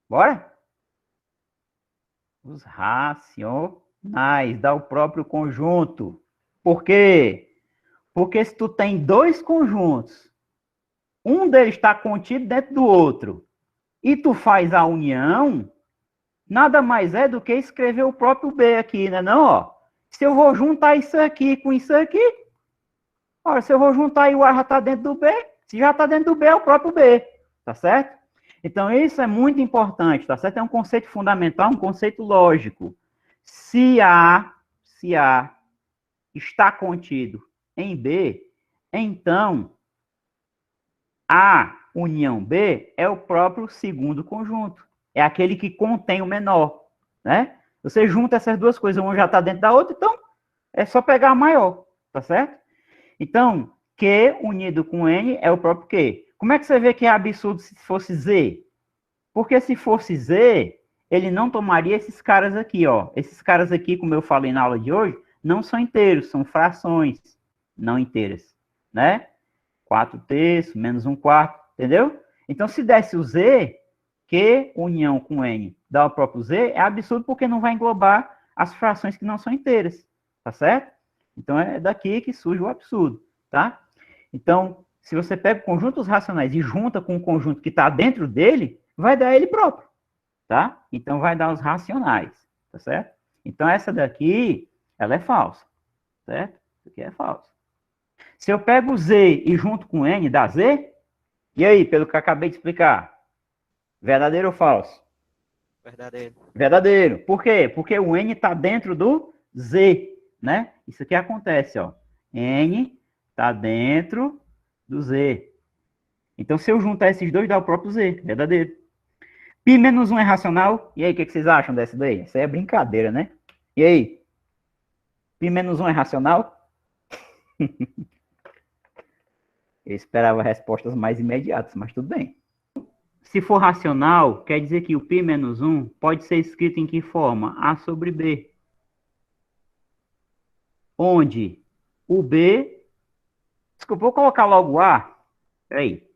Bora? Os racionais. Dá o próprio conjunto. Por quê? Porque se tu tem dois conjuntos, um deles está contido dentro do outro, e tu faz a união, nada mais é do que escrever o próprio B aqui, né? Não, ó. Se eu vou juntar isso aqui com isso aqui, ora, se eu vou juntar e o A já está dentro do B, se já está dentro do B, é o próprio B, tá certo? Então, isso é muito importante, tá certo? É um conceito fundamental, um conceito lógico. Se A está contido em B, então A união B é o próprio segundo conjunto. É aquele que contém o menor, né? Você junta essas duas coisas, uma já está dentro da outra, então é só pegar a maior, tá certo? Então, Q unido com N é o próprio Q. Como é que você vê que é absurdo se fosse Z? Porque se fosse Z, ele não tomaria esses caras aqui, ó. Esses caras aqui, como eu falei na aula de hoje, não são inteiros, são frações não inteiras, né? 4/3, menos 1/4, entendeu? Então, se desse o Z, Q união com N dá o próprio Z, é absurdo porque não vai englobar as frações que não são inteiras, tá certo? Então, é daqui que surge o absurdo, tá? Então, se você pega o conjunto dos racionais e junta com o conjunto que está dentro dele, vai dar ele próprio, tá? Então, vai dar os racionais, tá certo? Então, essa daqui, ela é falsa, certo? Isso aqui é falso. Se eu pego o Z e junto com N, dá Z? E aí, pelo que eu acabei de explicar, verdadeiro ou falso? Verdadeiro. Verdadeiro. Por quê? Porque o N está dentro do Z, né? Isso aqui acontece, ó. N está dentro do Z. Então, se eu juntar esses dois, dá o próprio Z, verdadeiro. Pi menos 1 é racional? E aí, o que vocês acham dessa daí? Isso aí é brincadeira, né? E aí? Pi menos 1 é racional? Eu esperava respostas mais imediatas, mas tudo bem. Se for racional, quer dizer que o π menos 1 pode ser escrito em que forma? A sobre B. Onde o B... Desculpa, vou colocar logo o A. Peraí.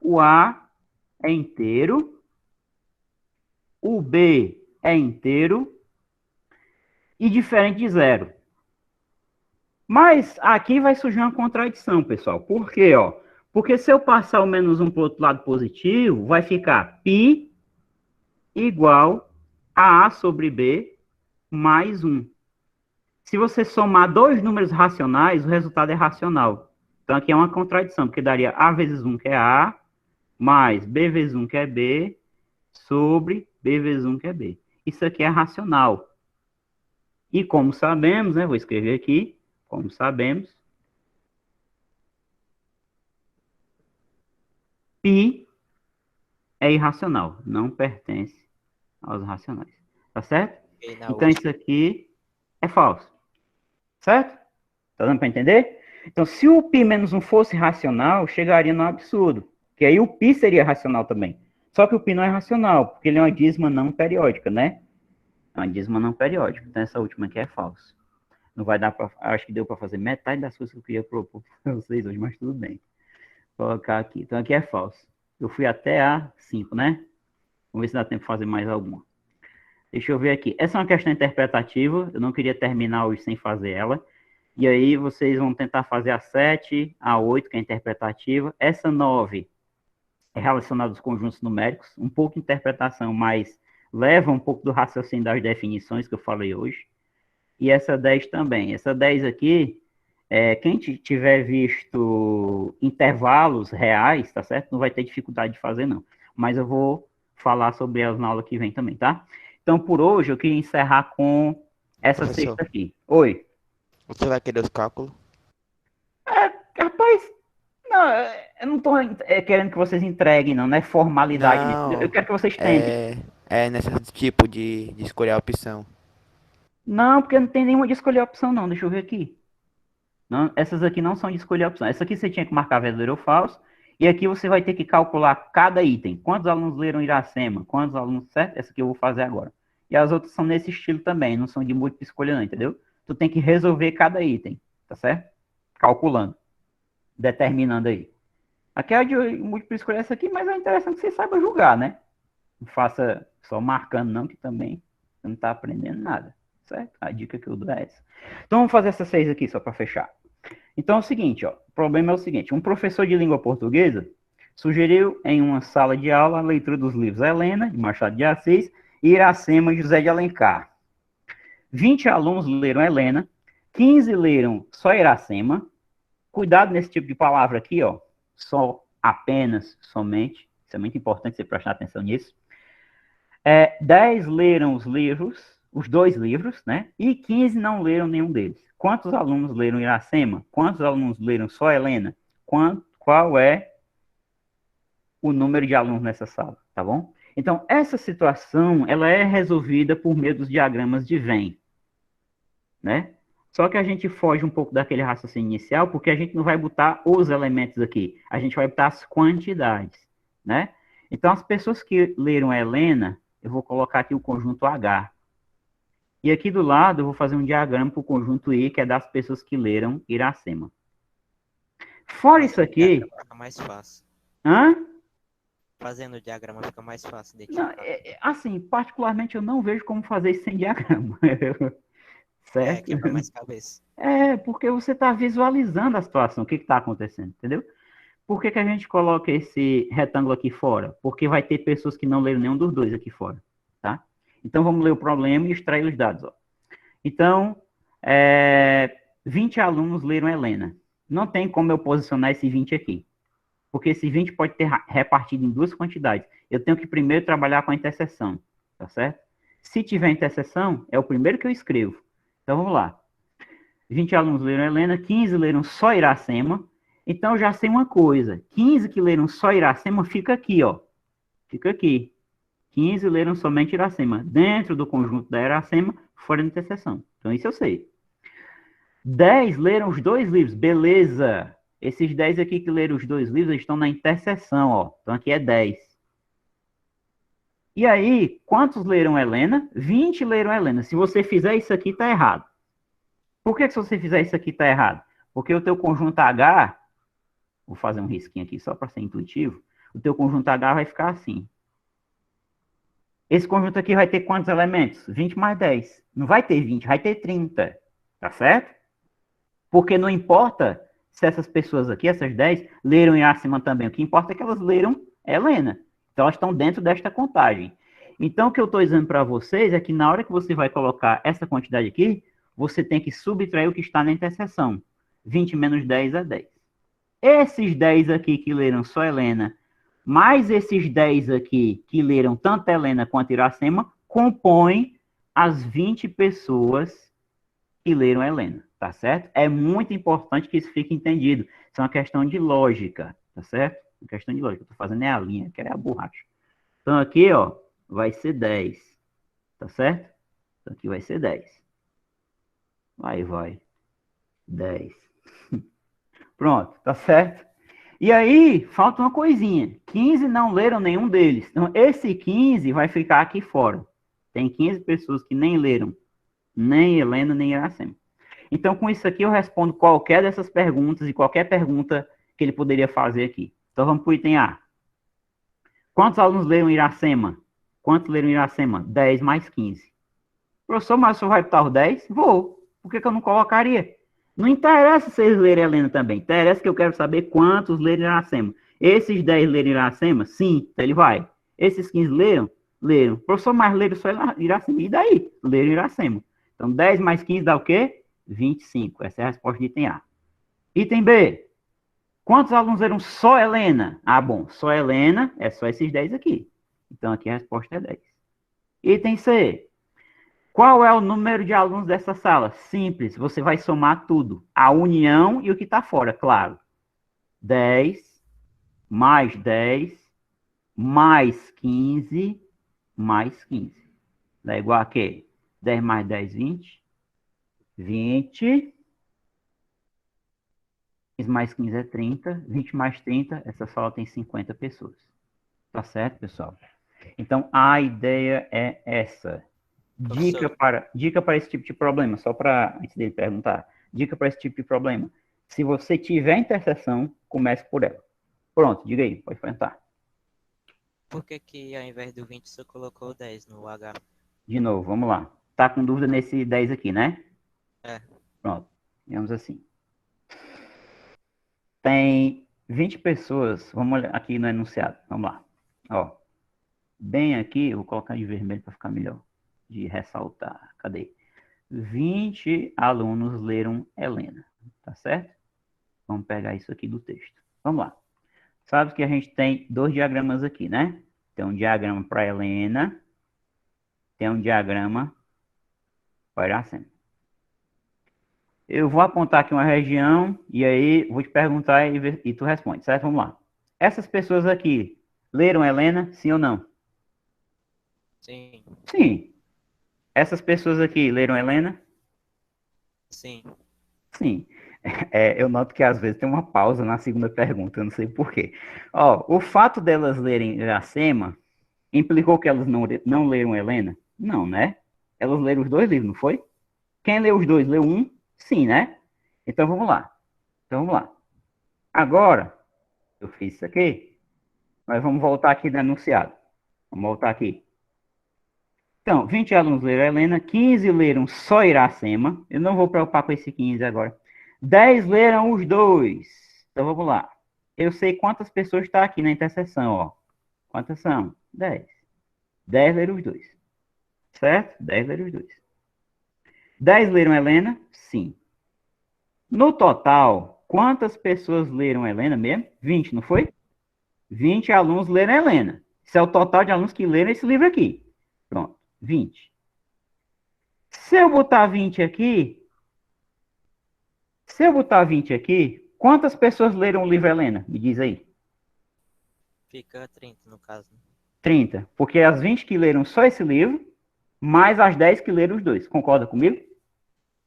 O A é inteiro. O B é inteiro. E diferente de zero. Mas aqui vai surgir uma contradição, pessoal. Por quê? Ó? Porque se eu passar o menos 1 para o outro lado positivo, vai ficar π igual a A sobre B mais 1. Se você somar dois números racionais, o resultado é racional. Então aqui é uma contradição, porque daria A vezes 1, que é A, mais B vezes 1, que é B, sobre B vezes 1, que é B. Isso aqui é racional. E como sabemos, né, vou escrever aqui, como sabemos, π é irracional, não pertence aos racionais. Tá certo? Então isso aqui é falso. Certo? Tá dando para entender? Então, se o π menos 1 fosse racional, chegaria no absurdo. Que aí o π seria racional também. Só que o π não é racional, porque ele é uma dízima não periódica, né? É uma dízima não periódica. Então, essa última aqui é falsa. Não vai dar para... Acho que deu para fazer metade das coisas que eu queria propor para vocês hoje, mas tudo bem. Vou colocar aqui. Então, aqui é falso. Eu fui até a 5, né? Vamos ver se dá tempo de fazer mais alguma. Deixa eu ver aqui. Essa é uma questão interpretativa. Eu não queria terminar hoje sem fazer ela. E aí vocês vão tentar fazer a 7, a 8, que é interpretativa. Essa 9 é relacionada aos conjuntos numéricos. Um pouco de interpretação, mas leva um pouco do raciocínio das definições que eu falei hoje. E essa 10 também. Essa 10 aqui, quem tiver visto intervalos reais, tá certo? Não vai ter dificuldade de fazer, não. Mas eu vou falar sobre elas na aula que vem também, tá? Então, por hoje, eu queria encerrar com essa sexta aqui. Oi. Você vai querer os cálculos? Rapaz, não, eu não tô querendo que vocês entreguem, não é formalidade. Não, eu quero que vocês tentem. É nesse tipo de escolher a opção. Não, porque não tem nenhuma de escolher a opção, não. Deixa eu ver aqui. Não, essas aqui não são de escolher a opção. Essa aqui você tinha que marcar verdadeiro ou falso. E aqui você vai ter que calcular cada item. Quantos alunos leram Iracema? Quantos alunos... Certo? Essa aqui eu vou fazer agora. E as outras são nesse estilo também. Não são de múltipla escolha, não, entendeu? Tu tem que resolver cada item. Tá certo? Calculando. Determinando aí. Aqui é a de múltipla escolha essa aqui, mas é interessante que você saiba julgar, né? Não faça só marcando, não, que também você não está aprendendo nada. Certo? A dica que eu dou é essa. Então, vamos fazer essas 6 aqui, só para fechar. Então, é o seguinte, ó. O problema é o seguinte. Um professor de língua portuguesa sugeriu em uma sala de aula a leitura dos livros Helena, de Machado de Assis, e Iracema, de José de Alencar. 20 alunos leram Helena, 15 leram só Iracema. Cuidado nesse tipo de palavra aqui, ó. Só, apenas, somente. Isso é muito importante você prestar atenção nisso. 10 leram os livros, os 2 livros, né? E 15 não leram nenhum deles. Quantos alunos leram Iracema? Quantos alunos leram só Helena? Qual é o número de alunos nessa sala, tá bom? Então, essa situação, ela é resolvida por meio dos diagramas de Venn, né? Só que a gente foge um pouco daquele raciocínio inicial, porque a gente não vai botar os elementos aqui, a gente vai botar as quantidades, né? Então, as pessoas que leram Helena, eu vou colocar aqui o conjunto H. E aqui do lado eu vou fazer um diagrama para o conjunto I, que é das pessoas que leram Iracema. Fora isso Fazendo o aqui... diagrama fica mais fácil. Hã? Fazendo o diagrama fica mais fácil de Não, identificar. assim, particularmente eu não vejo como fazer isso sem diagrama. É, Certo? quebra mais cabeça. Porque você está visualizando a situação, o que está acontecendo, entendeu? Por que a gente coloca esse retângulo aqui fora? Porque vai ter pessoas que não leram nenhum dos dois aqui fora, tá? Então, vamos ler o problema e extrair os dados, ó. Então, 20 alunos leram Helena. Não tem como eu posicionar esse 20 aqui, porque esse 20 pode ter repartido em duas quantidades. Eu tenho que primeiro trabalhar com a interseção, tá certo? Se tiver interseção, é o primeiro que eu escrevo. Então, vamos lá. 20 alunos leram Helena, 15 leram só Iracema. Então, eu já sei uma coisa. 15 que leram só Iracema fica aqui, ó. Fica aqui. 15 leram somente Iracema. Dentro do conjunto da Iracema, fora da interseção. Então, isso eu sei. 10 leram os dois livros. Beleza. Esses 10 aqui que leram os dois livros estão na interseção, ó. Então, aqui é 10. E aí, quantos leram Helena? 20 leram Helena. Se você fizer isso aqui, tá errado. Por que se você fizer isso aqui tá errado? Porque o teu conjunto H, vou fazer um risquinho aqui só para ser intuitivo, o teu conjunto H vai ficar assim. Esse conjunto aqui vai ter quantos elementos? 20 mais 10. Não vai ter 20, vai ter 30. Tá certo? Porque não importa se essas pessoas aqui, essas 10, leram Iracema também. O que importa é que elas leram Helena. Então, elas estão dentro desta contagem. Então, o que eu estou dizendo para vocês é que na hora que você vai colocar essa quantidade aqui, você tem que subtrair o que está na interseção. 20 menos 10 é 10. Esses 10 aqui que leram só Helena, mais esses 10 aqui que leram tanto Helena quanto Iracema, compõem as 20 pessoas que leram Helena, tá certo? É muito importante que isso fique entendido. Isso é uma questão de lógica, tá certo? Uma questão de lógica. Eu tô fazendo é a linha, que é a borracha. Então aqui, ó, vai ser 10, tá certo? Então aqui vai ser 10. Vai. 10. Pronto, tá certo? E aí, falta uma coisinha. 15 não leram nenhum deles. Então, esse 15 vai ficar aqui fora. Tem 15 pessoas que nem leram nem Helena, nem Iracema. Então, com isso aqui, eu respondo qualquer dessas perguntas e qualquer pergunta que ele poderia fazer aqui. Então, vamos para o item A. Quantos alunos leram Iracema? Quantos leram Iracema? 10 mais 15. Professor, mas o senhor vai botar os 10? Vou. Por que eu não colocaria? Não interessa se eles lerem Helena também. Interessa que eu quero saber quantos leram Iracema. Esses 10 leram Iracema? Sim, então ele vai. Esses 15 leram? Leram. Professor, mas leram só Iracema. E daí? Leram Iracema. Então, 10 mais 15 dá o quê? 25. Essa é a resposta de item A. Item B. Quantos alunos leram só Helena? Ah, bom, só Helena é só esses 10 aqui. Então, aqui a resposta é 10. Item C. Qual é o número de alunos dessa sala? Simples, você vai somar tudo. A união e o que está fora, claro. 10 mais 10 mais 15 mais 15. Dá igual a quê? 10 mais 10, 20. 20. 15 mais 15 é 30. 20 mais 30, essa sala tem 50 pessoas. Tá certo, pessoal? Então, a ideia é essa. Dica para esse tipo de problema, só para, antes dele perguntar, dica para esse tipo de problema. Se você tiver interseção, comece por ela. Pronto, diga aí, pode perguntar. Por que ao invés do 20 você colocou 10 no H? De novo, vamos lá. Tá com dúvida nesse 10 aqui, né? É. Pronto, digamos assim. Tem 20 pessoas, vamos olhar aqui no enunciado, vamos lá. Ó, bem aqui, eu vou colocar de vermelho para ficar melhor de ressaltar. Cadê? 20 alunos leram Helena, tá certo? Vamos pegar isso aqui do texto. Vamos lá. Sabe que a gente tem dois diagramas aqui, né? Tem um diagrama para Helena, tem um diagrama para Iracema. Eu vou apontar aqui uma região e aí vou te perguntar e tu responde, certo? Vamos lá. Essas pessoas aqui leram Helena, sim ou não? Sim. Sim. Essas pessoas aqui leram Helena? Sim. Sim. Eu noto que às vezes tem uma pausa na segunda pergunta, eu não sei porquê. Ó, o fato delas lerem Iracema implicou que elas não leram Helena? Não, né? Elas leram os dois livros, não foi? Quem leu os dois, leu um? Sim, né? Então vamos lá. Agora, eu fiz isso aqui, mas vamos voltar aqui no enunciado. Vamos voltar aqui. Então, 20 alunos leram a Helena, 15 leram só Iracema. Eu não vou preocupar com esse 15 agora. 10 leram os dois. Então vamos lá. Eu sei quantas pessoas estão aqui na interseção, ó. Quantas são? 10. 10 leram os dois. Certo? 10 leram os dois. 10 leram Helena? Sim. No total, quantas pessoas leram Helena mesmo? 20, não foi? 20 alunos leram Helena. Isso é o total de alunos que leram esse livro aqui. Pronto, 20. Se eu botar 20 aqui, quantas pessoas leram o livro Helena? Me diz aí. Fica 30 no caso. 30. Porque as 20 que leram só esse livro, mais as 10 que leram os dois. Concorda comigo?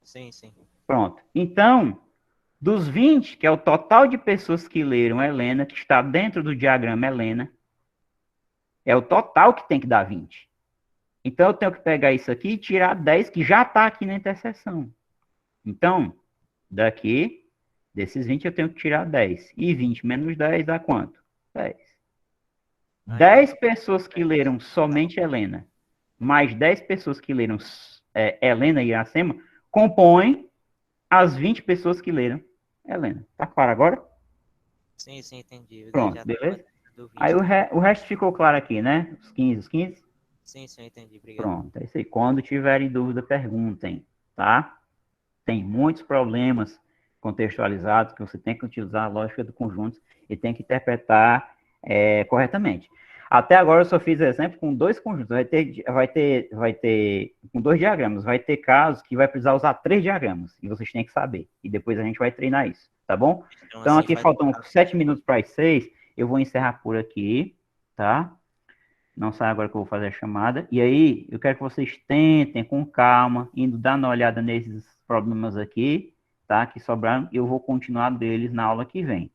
Sim, sim. Pronto. Então, dos 20, que é o total de pessoas que leram Helena, que está dentro do diagrama Helena, é o total que tem que dar 20. Então, eu tenho que pegar isso aqui e tirar 10, que já está aqui na interseção. Então, daqui, desses 20, eu tenho que tirar 10. E 20 menos 10 dá quanto? 10. 10 pessoas que leram somente Helena, mais 10 pessoas que leram Helena e Iracema, compõem as 20 pessoas que leram Helena. Tá claro agora? Sim, entendi. Pronto, beleza? Aí o resto ficou claro aqui, né? Os 15. Sim, entendi. Obrigado. Pronto, é isso aí. Quando tiverem dúvida, perguntem, tá? Tem muitos problemas contextualizados que você tem que utilizar a lógica do conjunto e tem que interpretar corretamente. Até agora eu só fiz exemplo com 2 conjuntos. Vai ter com 2 diagramas. Vai ter casos que vai precisar usar 3 diagramas. E vocês têm que saber. E depois a gente vai treinar isso, tá bom? Então aqui faltam 7 minutos para as 6. Eu vou encerrar por aqui, tá? Não sai agora que eu vou fazer a chamada. E aí, eu quero que vocês tentem com calma, indo dar uma olhada nesses problemas aqui, tá? Que sobraram. Eu vou continuar deles na aula que vem.